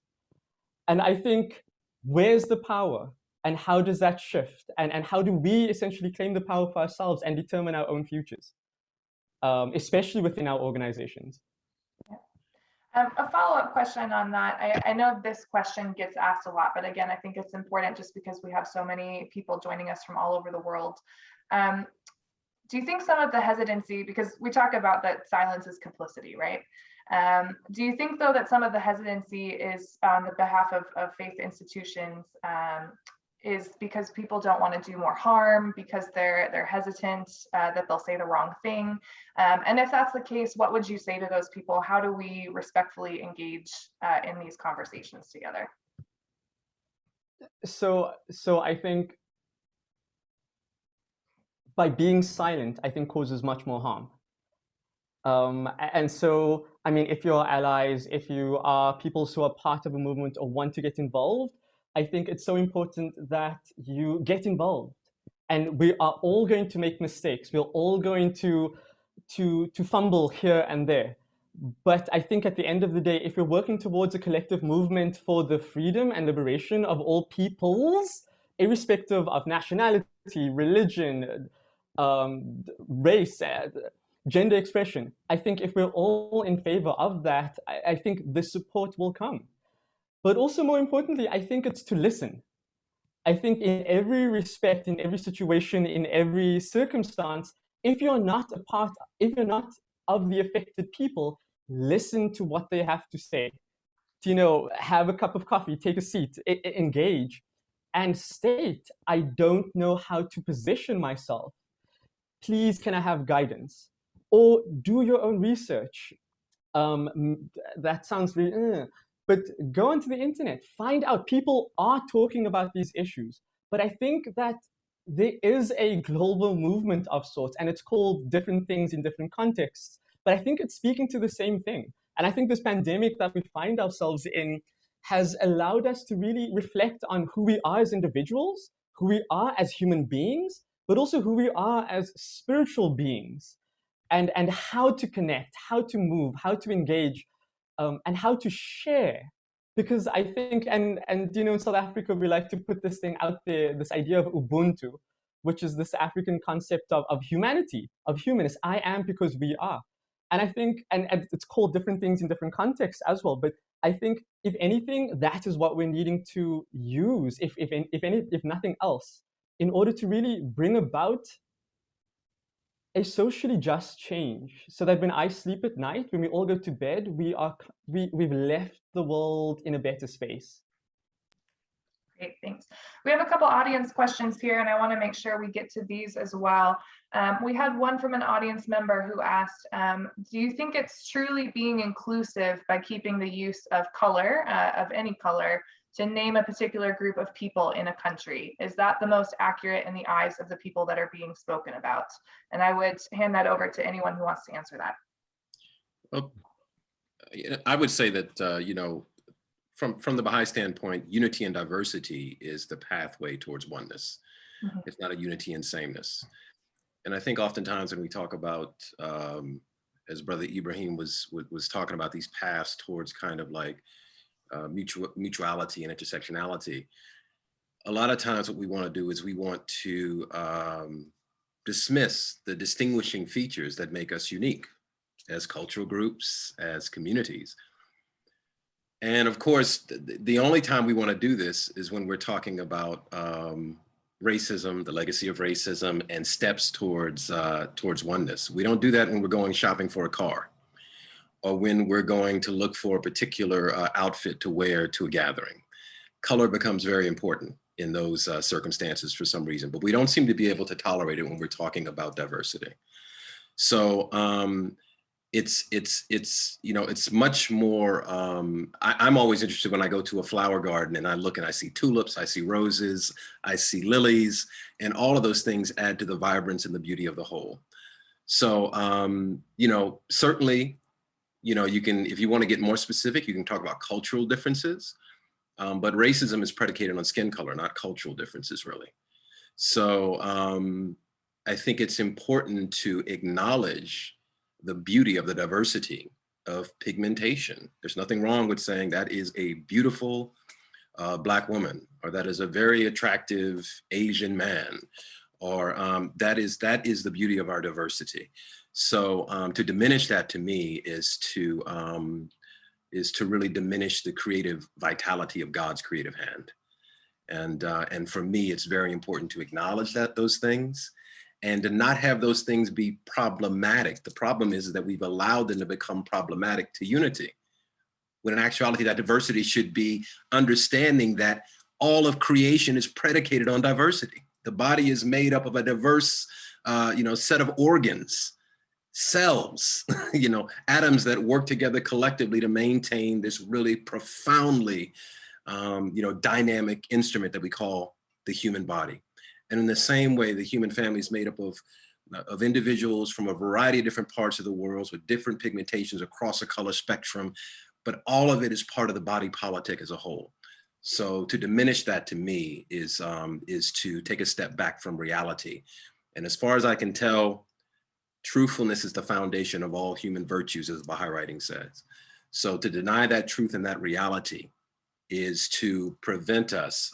And I think, where's the power? And how does that shift? And how do we essentially claim the power for ourselves and determine our own futures, especially within our organizations? A follow-up question on that. I know this question gets asked a lot, but again, I think it's important just because we have so many people joining us from all over the world. Do you think some of the hesitancy, because we talk about that silence is complicity, right? Do you think, though, that some of the hesitancy is on the behalf of faith institutions is because people don't want to do more harm, because they're hesitant that they'll say the wrong thing? And if that's the case, what would you say to those people? How do we respectfully engage in these conversations together? So I think by being silent, I think causes much more harm. And so, I mean, if you're allies, if you are people who are part of a movement or want to get involved, I think it's so important that you get involved. And we are all going to make mistakes. We're all going to fumble here and there. But I think at the end of the day, if we're working towards a collective movement for the freedom and liberation of all peoples, irrespective of nationality, religion, race, gender expression, I think if we're all in favor of that, I think the support will come. But also, more importantly, I think it's to listen. I think in every respect, in every situation, in every circumstance, if you're not of the affected people, listen to what they have to say. Have a cup of coffee, take a seat, engage, and state, I don't know how to position myself. Please, can I have guidance? Or do your own research. That sounds really, but go onto the internet, find out. People are talking about these issues, but I think that there is a global movement of sorts, and it's called different things in different contexts, but I think it's speaking to the same thing. And I think this pandemic that we find ourselves in has allowed us to really reflect on who we are as individuals, who we are as human beings, but also who we are as spiritual beings, and how to connect, how to move, how to engage, and how to share. Because I think, and in South Africa, we like to put this thing out there, this idea of Ubuntu, which is this African concept of humanity, of humanness. I am because we are. And I think, and it's called different things in different contexts as well. But I think, if anything, that is what we're needing to use, if nothing else, in order to really bring about a socially just change, so that when I sleep at night, when we all go to bed, we've left the world in a better space. Great, thanks. We have a couple audience questions here, and I want to make sure we get to these as well. We had one from an audience member who asked, do you think it's truly being inclusive by keeping the use of color, of any color, to name a particular group of people in a country? Is that the most accurate in the eyes of the people that are being spoken about? And I would hand that over to anyone who wants to answer that. Well, I would say that, from the Baha'i standpoint, unity and diversity is the pathway towards oneness. Mm-hmm. It's not a unity and sameness. And I think oftentimes when we talk about, as Brother Ibrahim was talking about, these paths towards kind of like mutuality and intersectionality, a lot of times what we want to do is we want to dismiss the distinguishing features that make us unique as cultural groups, as communities. And of course, the only time we want to do this is when we're talking about racism, the legacy of racism, and steps towards oneness. We don't do that when we're going shopping for a car, or when we're going to look for a particular outfit to wear to a gathering. Color becomes very important in those circumstances for some reason, but we don't seem to be able to tolerate it when we're talking about diversity. So it's much more, I'm always interested when I go to a flower garden and I look and I see tulips, I see roses, I see lilies, and all of those things add to the vibrance and the beauty of the whole. So, certainly, you can, if you want to get more specific, you can talk about cultural differences, but racism is predicated on skin color, not cultural differences, really. So I think it's important to acknowledge the beauty of the diversity of pigmentation. There's nothing wrong with saying that is a beautiful Black woman, or that is a very attractive Asian man, or that is the beauty of our diversity. So to diminish that, to me, is to really diminish the creative vitality of God's creative hand. And for me, it's very important to acknowledge those things, and to not have those things be problematic. The problem is that we've allowed them to become problematic to unity, when in actuality that diversity should be understanding that all of creation is predicated on diversity. The body is made up of a diverse set of organs, cells, atoms that work together collectively to maintain this really profoundly dynamic instrument that we call the human body. And in the same way, the human family is made up of individuals from a variety of different parts of the world with different pigmentations across a color spectrum, but all of it is part of the body politic as a whole. So to diminish that, to me, is to take a step back from reality. And as far as I can tell, truthfulness is the foundation of all human virtues, as the Baha'i writing says. So to deny that truth and that reality is to prevent us,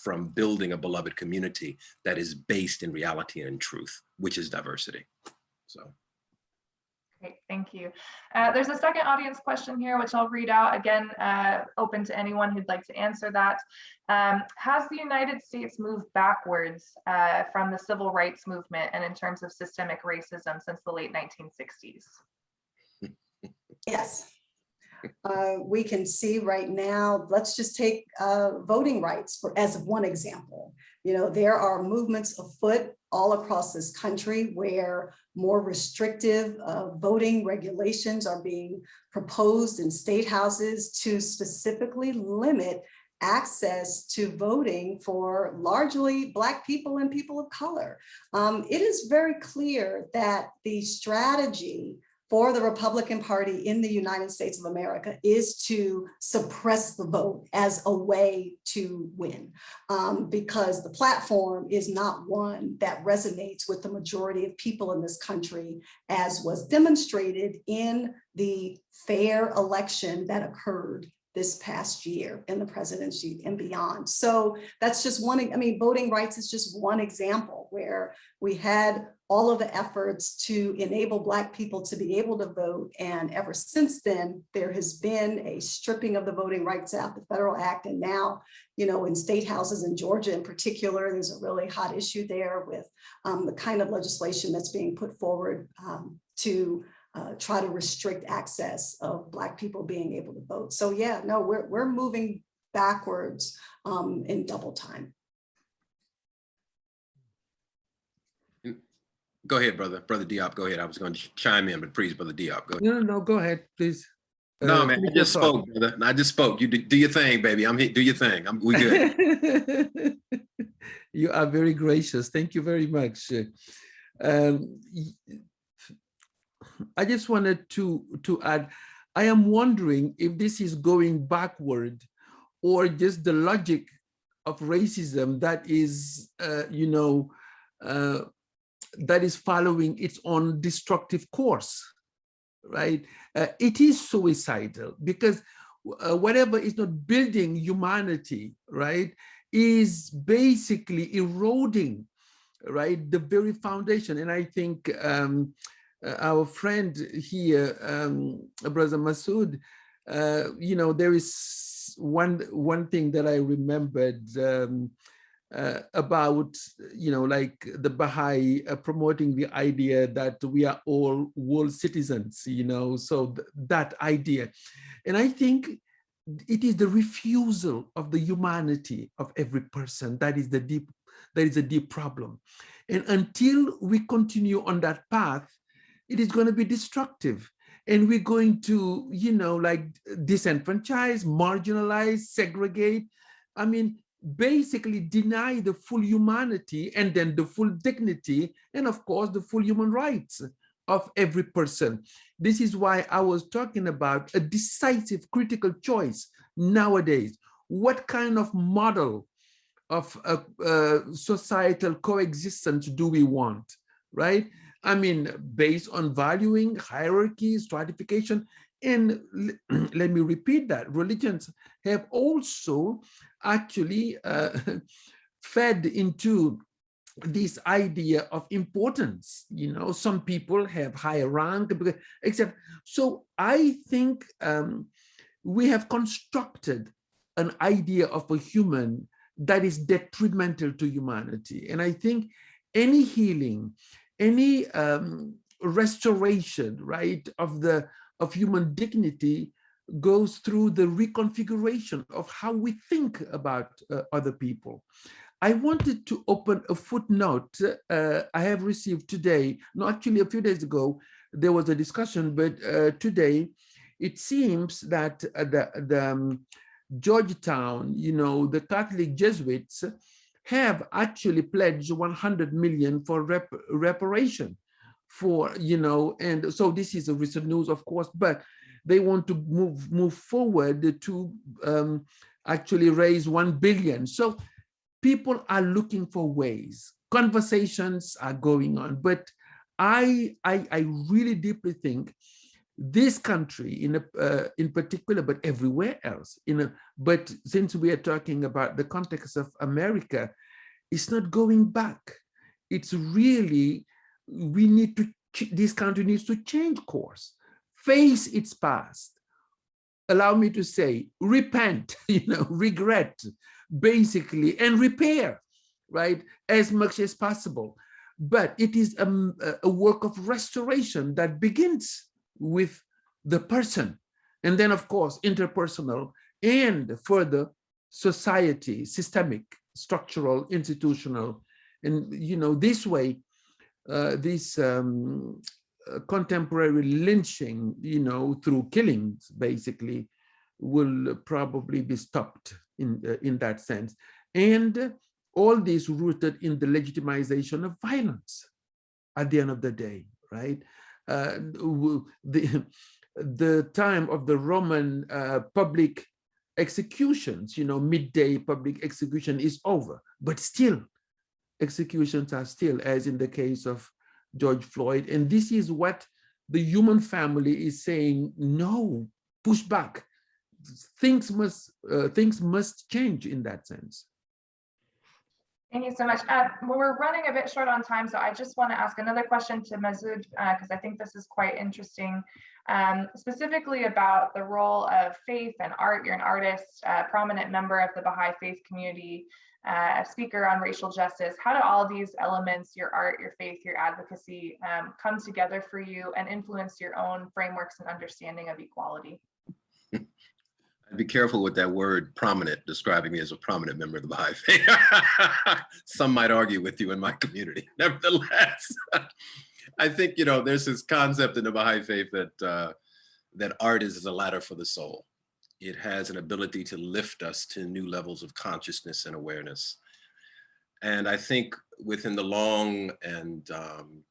from building a beloved community that is based in reality and in truth, which is diversity. So. Great, thank you. There's a second audience question here, which I'll read out again, open to anyone who'd like to answer that. Has the United States moved backwards from the civil rights movement and in terms of systemic racism since the late 1960s? Yes. We can see right now, let's just take voting rights as one example. There are movements afoot all across this country where more restrictive voting regulations are being proposed in state houses to specifically limit access to voting for largely Black people and people of color. It is very clear that the strategy for the Republican Party in the United States of America is to suppress the vote as a way to win, because the platform is not one that resonates with the majority of people in this country, as was demonstrated in the fair election that occurred this past year in the presidency and beyond. So that's just one, voting rights is just one example where we had all of the efforts to enable Black people to be able to vote. And ever since then, there has been a stripping of the Voting Rights Act, the federal act. And now, in state houses in Georgia in particular, there's a really hot issue there with the kind of legislation that's being put forward to try to restrict access of Black people being able to vote. So yeah, no, we're moving backwards in double time. Go ahead, brother Diop, go ahead. I was going to chime in, but please, brother Diop, go ahead. No, go ahead, please. No, man, I just spoke, brother. I just spoke. You do your thing, baby. I'm here. Do your thing. We good. You are very gracious. Thank you very much. I just wanted to add, I am wondering if this is going backward or just the logic of racism that is, that is following its own destructive course, right? It is suicidal because whatever is not building humanity, right, is basically eroding, right, the very foundation. And I think our friend here, Brother Masood, you know, there is one thing that I remembered about, you know, like the Baha'i promoting the idea that we are all world citizens, you know, so that idea. And I think it is the refusal of the humanity of every person that is a deep problem. And until we continue on that path, it is going to be destructive. And we're going to, you know, like disenfranchise, marginalize, segregate. I mean, basically deny the full humanity and then the full dignity and of course the full human rights of every person. This is why I was talking about a decisive critical choice nowadays. What kind of model of societal coexistence do we want, right? I mean, based on valuing hierarchy, stratification, and let me repeat that, religions have also actually fed into this idea of importance. You know, some people have higher rank, except, so I think we have constructed an idea of a human that is detrimental to humanity. And I think any healing, any restoration, right, of human dignity goes through the reconfiguration of how we think about other people. I wanted to open a footnote I have received today. No, actually a few days ago, there was a discussion, but today it seems that Georgetown, you know, the Catholic Jesuits have actually pledged 100 million for reparation for, you know, and so this is a recent news, of course, but they want to move forward to actually raise 1 billion. So people are looking for ways, conversations are going on, but I really deeply think this country in particular, but everywhere else, but since we are talking about the context of America, it's not going back. It's really, this country needs to change course, face its past. Allow me to say, repent, you know, regret, basically, and repair, right, as much as possible. But it is a work of restoration that begins with the person, and then of course interpersonal, and further society, systemic, structural, institutional. And you know, this way this contemporary lynching, you know, through killings basically, will probably be stopped in that sense. And all this rooted in the legitimization of violence at the end of the day, right? The time of the Roman public executions, you know, midday public execution is over, but still executions are still, as in the case of George Floyd. And this is what the human family is saying, no, push back. Things must change in that sense. Thank you so much. We're running a bit short on time, so I just want to ask another question to Masood, because I think this is quite interesting, specifically about the role of faith and art. You're an artist, a prominent member of the Baha'i faith community, a speaker on racial justice. How do all these elements, your art, your faith, your advocacy, come together for you and influence your own frameworks and understanding of equality? I'd be careful with that word prominent, describing me as a prominent member of the Baha'i faith. Some might argue with you in my community. Nevertheless, I think, you know, there's this concept in the Baha'i faith that that art is a ladder for the soul. It has an ability to lift us to new levels of consciousness and awareness. And I think within the long and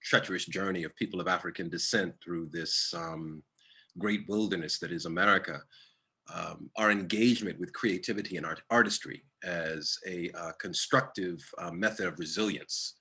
treacherous journey of people of African descent through this great wilderness that is America, our engagement with creativity and artistry as a constructive method of resilience,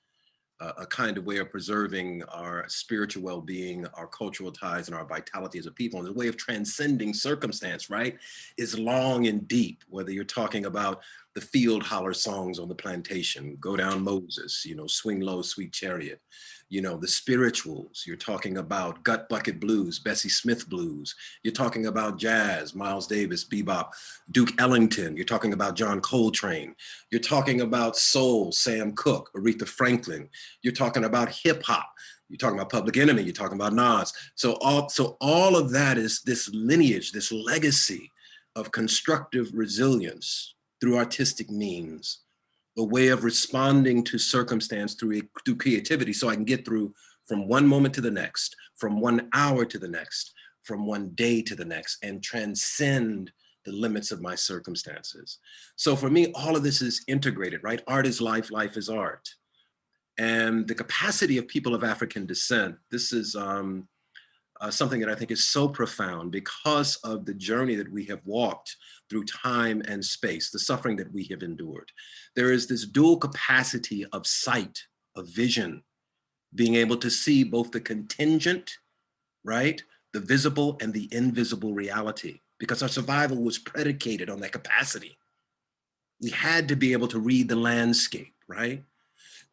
a kind of way of preserving our spiritual well-being, our cultural ties, and our vitality as a people, and a way of transcending circumstance, right, is long and deep, whether you're talking about the field holler songs on the plantation, Go Down Moses, you know, Swing Low, Sweet Chariot, you know, the spirituals. You're talking about Gut Bucket Blues, Bessie Smith Blues. You're talking about jazz, Miles Davis, bebop, Duke Ellington. You're talking about John Coltrane. You're talking about soul, Sam Cooke, Aretha Franklin. You're talking about hip hop. You're talking about Public Enemy. You're talking about Nas. So all of that is this lineage, this legacy of constructive resilience through artistic means, a way of responding to circumstance through creativity, so I can get through from one moment to the next, from 1 hour to the next, from one day to the next, and transcend the limits of my circumstances. So for me, all of this is integrated, right? Art is life, life is art. And the capacity of people of African descent, this is something that I think is so profound because of the journey that we have walked through time and space, the suffering that we have endured. There is this dual capacity of sight, of vision, being able to see both the contingent, right, the visible and the invisible reality, because our survival was predicated on that capacity. We had to be able to read the landscape, right?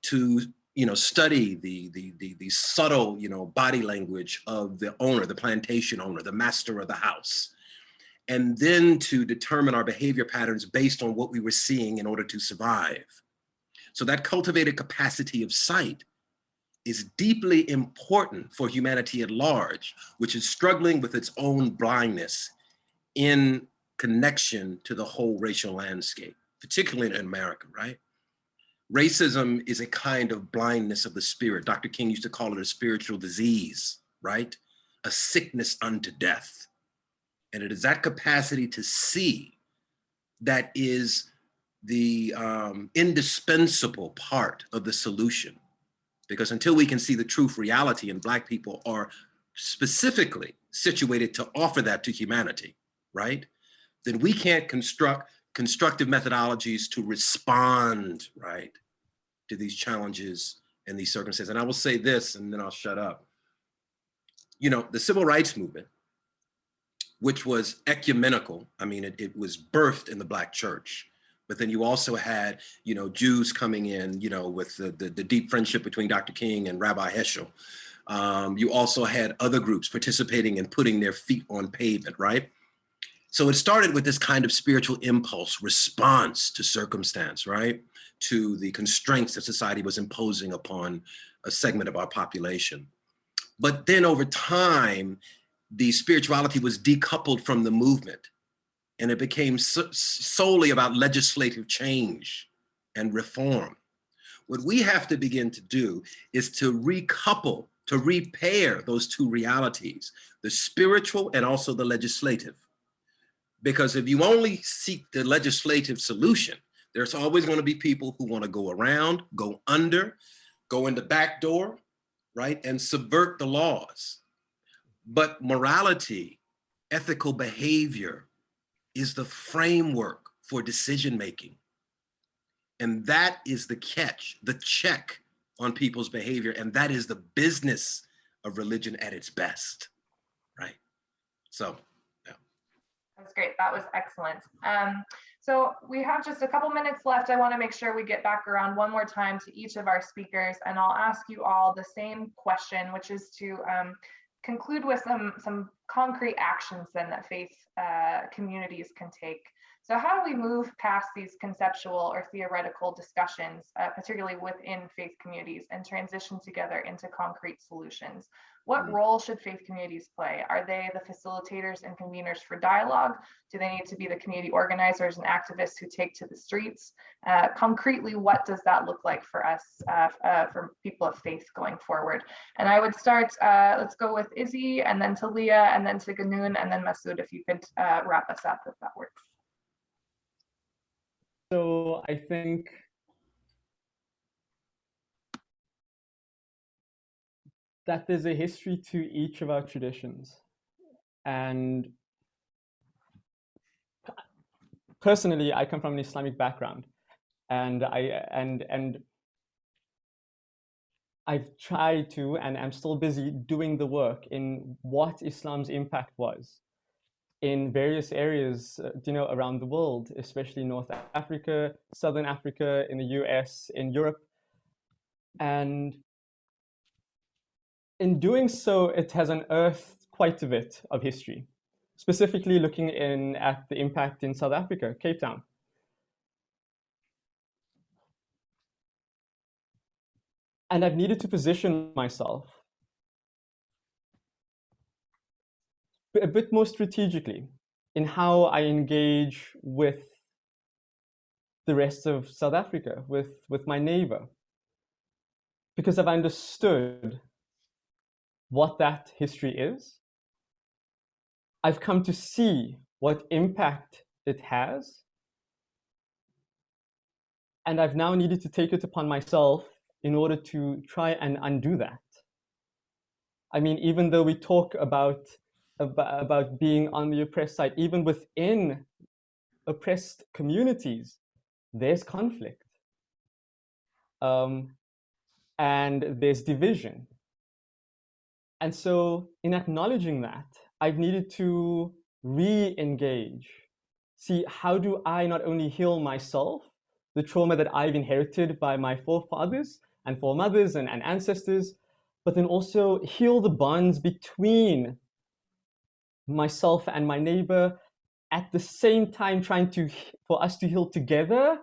To, you know, study the subtle, you know, body language of the owner, the plantation owner, the master of the house, and then to determine our behavior patterns based on what we were seeing in order to survive. So that cultivated capacity of sight is deeply important for humanity at large, which is struggling with its own blindness in connection to the whole racial landscape, particularly in America, right? Racism is a kind of blindness of the spirit. Dr. King used to call it a spiritual disease, right? A sickness unto death. And it is that capacity to see that is the indispensable part of the solution. Because until we can see the truth reality, and Black people are specifically situated to offer that to humanity, right? Then we can't construct constructive methodologies to respond, right, to these challenges and these circumstances. And I will say this, and then I'll shut up. You know, the civil rights movement, which was ecumenical, I mean, it was birthed in the Black church, but then you also had, you know, Jews coming in, you know, with the deep friendship between Dr. King and Rabbi Heschel. You also had other groups participating and putting their feet on pavement, right? So it started with this kind of spiritual impulse, response to circumstance, right? To the constraints that society was imposing upon a segment of our population. But then over time, the spirituality was decoupled from the movement, and it became solely about legislative change and reform. What we have to begin to do is to recouple, to repair those two realities, the spiritual and also the legislative. Because if you only seek the legislative solution, there's always going to be people who want to go around, go under, go in the back door, right, and subvert the laws. But morality, ethical behavior is the framework for decision-making. And that is the catch, the check on people's behavior. And that is the business of religion at its best, right? So, yeah. That's great. That was excellent. So we have just a couple minutes left. I want to make sure we get back around one more time to each of our speakers, and I'll ask you all the same question, which is to conclude with some concrete actions then that faith communities can take. So how do we move past these conceptual or theoretical discussions, particularly within faith communities, and transition together into concrete solutions? What role should faith communities play? Are they the facilitators and conveners for dialogue? Do they need to be the community organizers and activists who take to the streets? Concretely, what does that look like for us, for people of faith going forward? And I would start, let's go with Izzy, and then to Leah, and then to Ganoon, and then Masood, if you could wrap us up, if that works. So I think that there's a history to each of our traditions. And personally, I come from an Islamic background, and I've tried to, and I'm still busy doing the work in what Islam's impact was. in various areas, around the world, especially North Africa, Southern Africa, in the US, in Europe. And in doing so, it has unearthed quite a bit of history, specifically looking at the impact in South Africa, Cape Town. And I've needed to position myself a bit more strategically in how I engage with the rest of South Africa, with my neighbor, because I've understood what that history is. I've come to see what impact it has, and I've now needed to take it upon myself in order to try and undo that. I mean, even though we talk about being on the oppressed side, even within oppressed communities, there's conflict, and there's division. And so in acknowledging that, I've needed to re-engage. See, how do I not only heal myself, the trauma that I've inherited by my forefathers and foremothers and ancestors, but then also heal the bonds between myself and my neighbor, at the same time trying for us to heal together,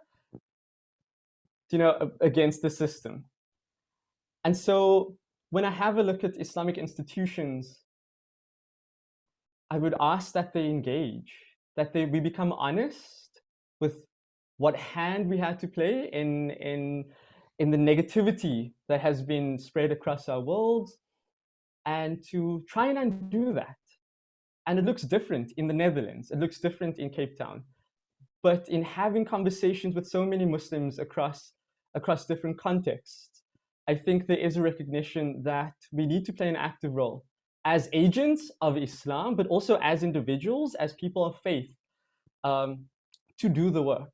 against the system. And so when I have a look at Islamic institutions, I would ask that they engage, that we become honest with what hand we had to play in the negativity that has been spread across our world, and to try and undo that. And it looks different in the Netherlands, it looks different in Cape Town. But in having conversations with so many Muslims across different contexts, I think there is a recognition that we need to play an active role as agents of Islam, but also as individuals, as people of faith, to do the work.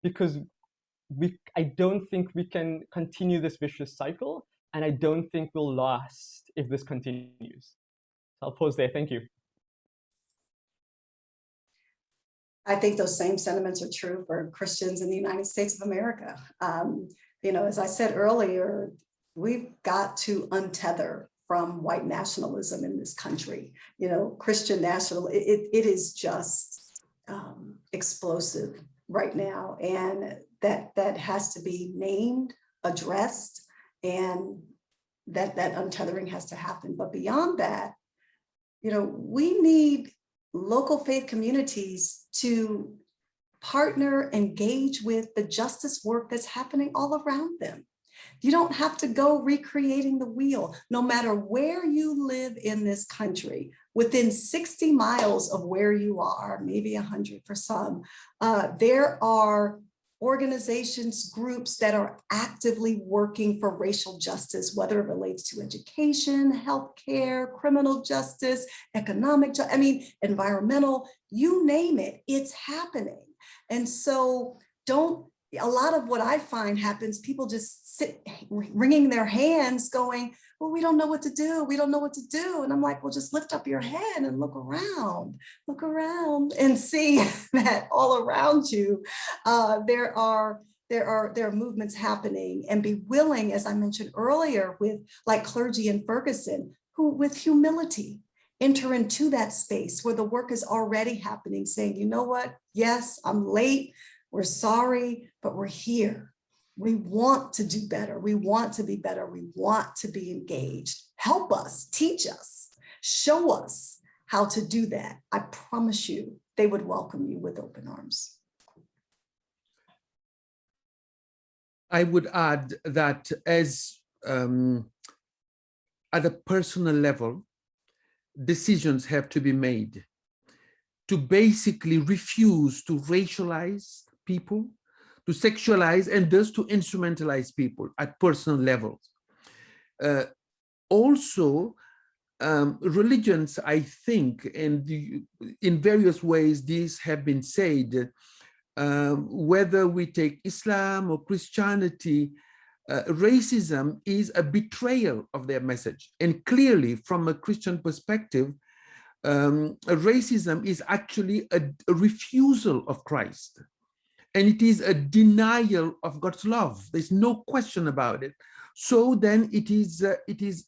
Because I don't think we can continue this vicious cycle, and I don't think we'll last if this continues. I'll pause there. Thank you. I think those same sentiments are true for Christians in the United States of America. As I said earlier, we've got to untether from white nationalism in this country. Christian it is just explosive right now, and that has to be named, addressed, and that untethering has to happen. But beyond that, we need local faith communities to partner, engage with the justice work that's happening all around them. You don't have to go recreating the wheel. No matter where you live in this country, within 60 miles of where you are, maybe 100 for some, there are organizations, groups that are actively working for racial justice, whether it relates to education, healthcare, criminal justice, economic, environmental, you name it, it's happening. And so a lot of what I find happens, people just sit wringing their hands going, well, we don't know what to do. We don't know what to do. And I'm like, well, just lift up your head and look around and see that all around you, there are movements happening, and be willing, as I mentioned earlier, with like clergy in Ferguson, who with humility enter into that space where the work is already happening, saying, you know what? Yes, I'm late. We're sorry, but we're here. We want to do better. We want to be better. We want to be engaged. Help us, teach us, show us how to do that. I promise you, they would welcome you with open arms. I would add that as at a personal level, decisions have to be made to basically refuse to racialize people, to sexualize, and thus to instrumentalize people at personal levels. Also, religions, I think, and in various ways, these have been said, whether we take Islam or Christianity, racism is a betrayal of their message. And clearly, from a Christian perspective, racism is actually a refusal of Christ. And it is a denial of God's love. There's no question about it. So then it is,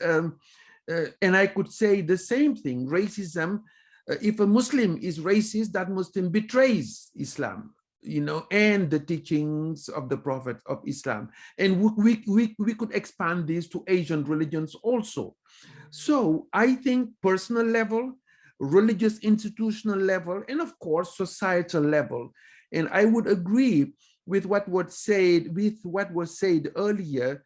and I could say the same thing, racism, if a Muslim is racist, that Muslim betrays Islam, and the teachings of the Prophet of Islam. And we could expand this to Asian religions also. So I think personal level, religious institutional level, and of course, societal level. And I would agree with what was said earlier.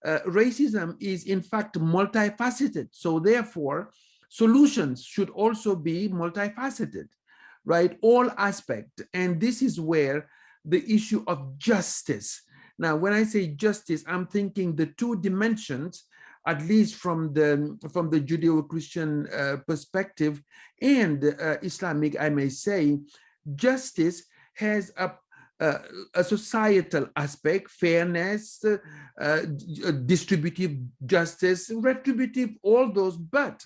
Racism is in fact multifaceted. So therefore, solutions should also be multifaceted, right? All aspects. And this is where the issue of justice. Now, when I say justice, I'm thinking the two dimensions, at least from the Judeo-Christian perspective and Islamic, I may say, justice has a societal aspect, fairness, distributive justice, retributive, all those, but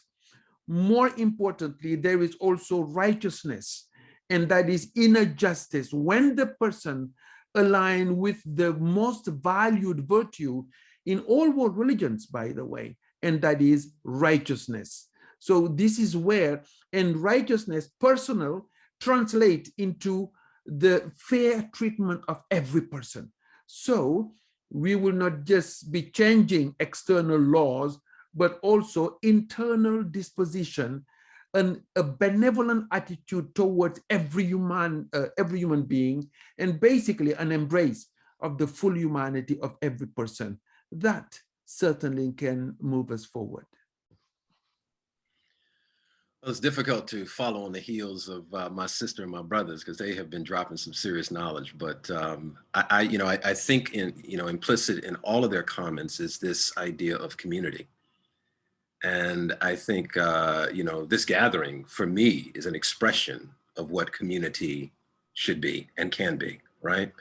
more importantly, there is also righteousness, and that is inner justice. When the person aligns with the most valued virtue in all world religions, by the way, and that is righteousness. So this is where, and righteousness, personal, translate into the fair treatment of every person. So we will not just be changing external laws, but also internal disposition and a benevolent attitude towards every human being, and basically an embrace of the full humanity of every person. That certainly can move us forward. Well, it's difficult to follow on the heels of my sister and my brothers, because they have been dropping some serious knowledge. But I think implicit in all of their comments is this idea of community. And I think, this gathering for me is an expression of what community should be and can be, right?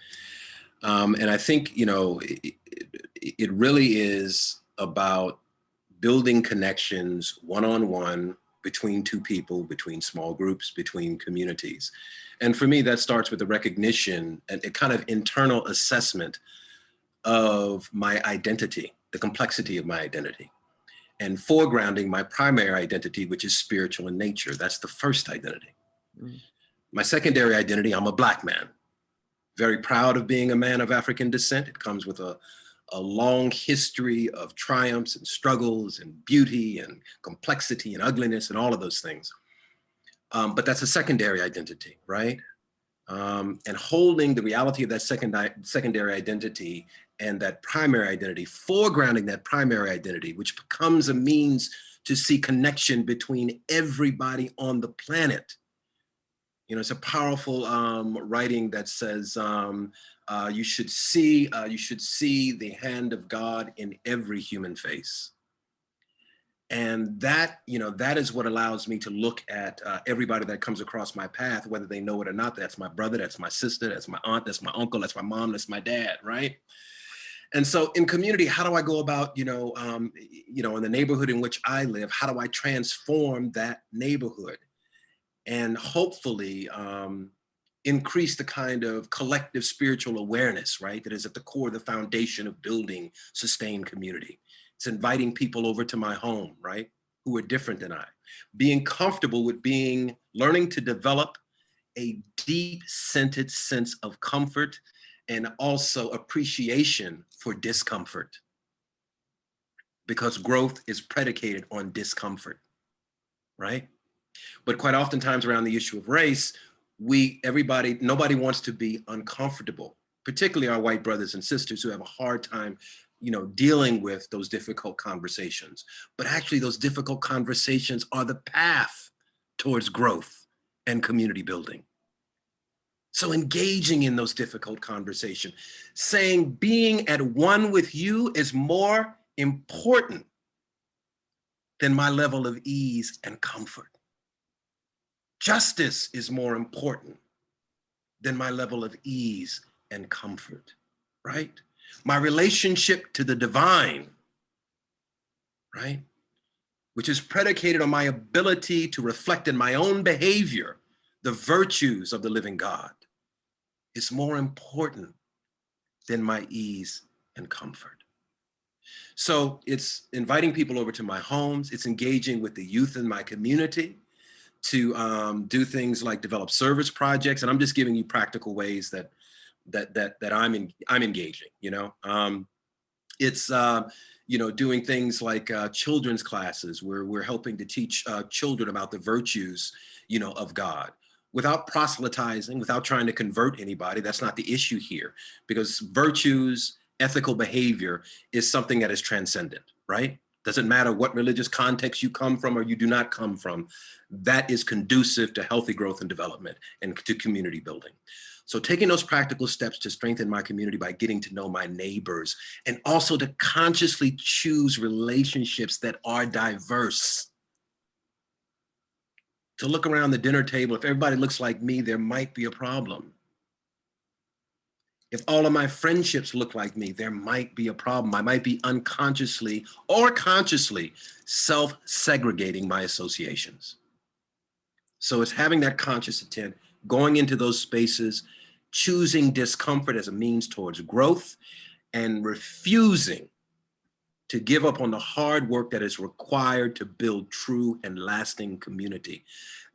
And I think, it really is about building connections one-on-one between two people, between small groups, between communities. And for me, that starts with the recognition and a kind of internal assessment of my identity, the complexity of my identity, and foregrounding my primary identity, which is spiritual in nature. That's the first identity. Mm. My secondary identity, I'm a Black man. Very proud of being a man of African descent. It comes with a long history of triumphs and struggles and beauty and complexity and ugliness and all of those things. But that's a secondary identity, right? And holding the reality of that secondary identity and that primary identity, foregrounding that primary identity, which becomes a means to see connection between everybody on the planet. It's a powerful writing that says you should see the hand of God in every human face. And that, that is what allows me to look at everybody that comes across my path, whether they know it or not. That's my brother, that's my sister, that's my aunt, that's my uncle, that's my mom, that's my dad, right? And so in community, how do I go about, in the neighborhood in which I live, how do I transform that neighborhood? And hopefully increase the kind of collective spiritual awareness, right? That is at the core of the foundation of building sustained community. It's inviting people over to my home, right? Who are different than I. Being comfortable with learning to develop a deep-centered sense of comfort and also appreciation for discomfort. Because growth is predicated on discomfort, right? But quite oftentimes around the issue of race, nobody wants to be uncomfortable, particularly our white brothers and sisters who have a hard time, dealing with those difficult conversations. But actually those difficult conversations are the path towards growth and community building. So engaging in those difficult conversations, saying being at one with you is more important than my level of ease and comfort. Justice is more important than my level of ease and comfort, right? My relationship to the divine, right? which is predicated on my ability to reflect in my own behavior the virtues of the living God, is more important than my ease and comfort. So it's inviting people over to my homes. It's engaging with the youth in my community to do things like develop service projects. And I'm just giving you practical ways that I'm engaging, you know. It's doing things like children's classes where we're helping to teach children about the virtues, of God, without proselytizing, without trying to convert anybody. That's not the issue here, because virtues, ethical behavior is something that is transcendent, right? Doesn't matter what religious context you come from or you do not come from, that is conducive to healthy growth and development and to community building. So taking those practical steps to strengthen my community by getting to know my neighbors, and also to consciously choose relationships that are diverse. To look around the dinner table, if everybody looks like me, there might be a problem. If all of my friendships look like me, there might be a problem. I might be unconsciously or consciously self-segregating my associations. So it's having that conscious intent, going into those spaces, choosing discomfort as a means towards growth, and refusing to give up on the hard work that is required to build true and lasting community.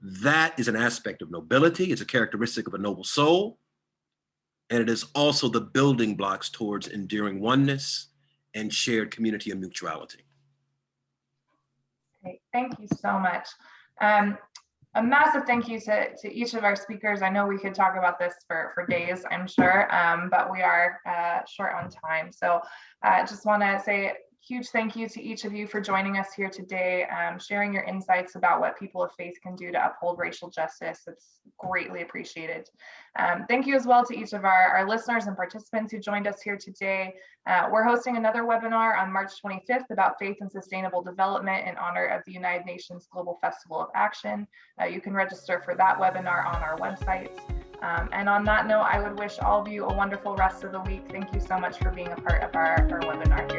That is an aspect of nobility. It's a characteristic of a noble soul. And it is also the building blocks towards enduring oneness and shared community and mutuality. Great, thank you so much. A massive thank you to each of our speakers. I know we could talk about this for days, I'm sure, but we are short on time. So I just want to say huge thank you to each of you for joining us here today, sharing your insights about what people of faith can do to uphold racial justice. It's greatly appreciated. Thank you as well to each of our listeners and participants who joined us here today. We're hosting another webinar on March 25th about faith and sustainable development in honor of the United Nations Global Festival of Action. You can register for that webinar on our website. And on that note, I would wish all of you a wonderful rest of the week. Thank you so much for being a part of our webinar here.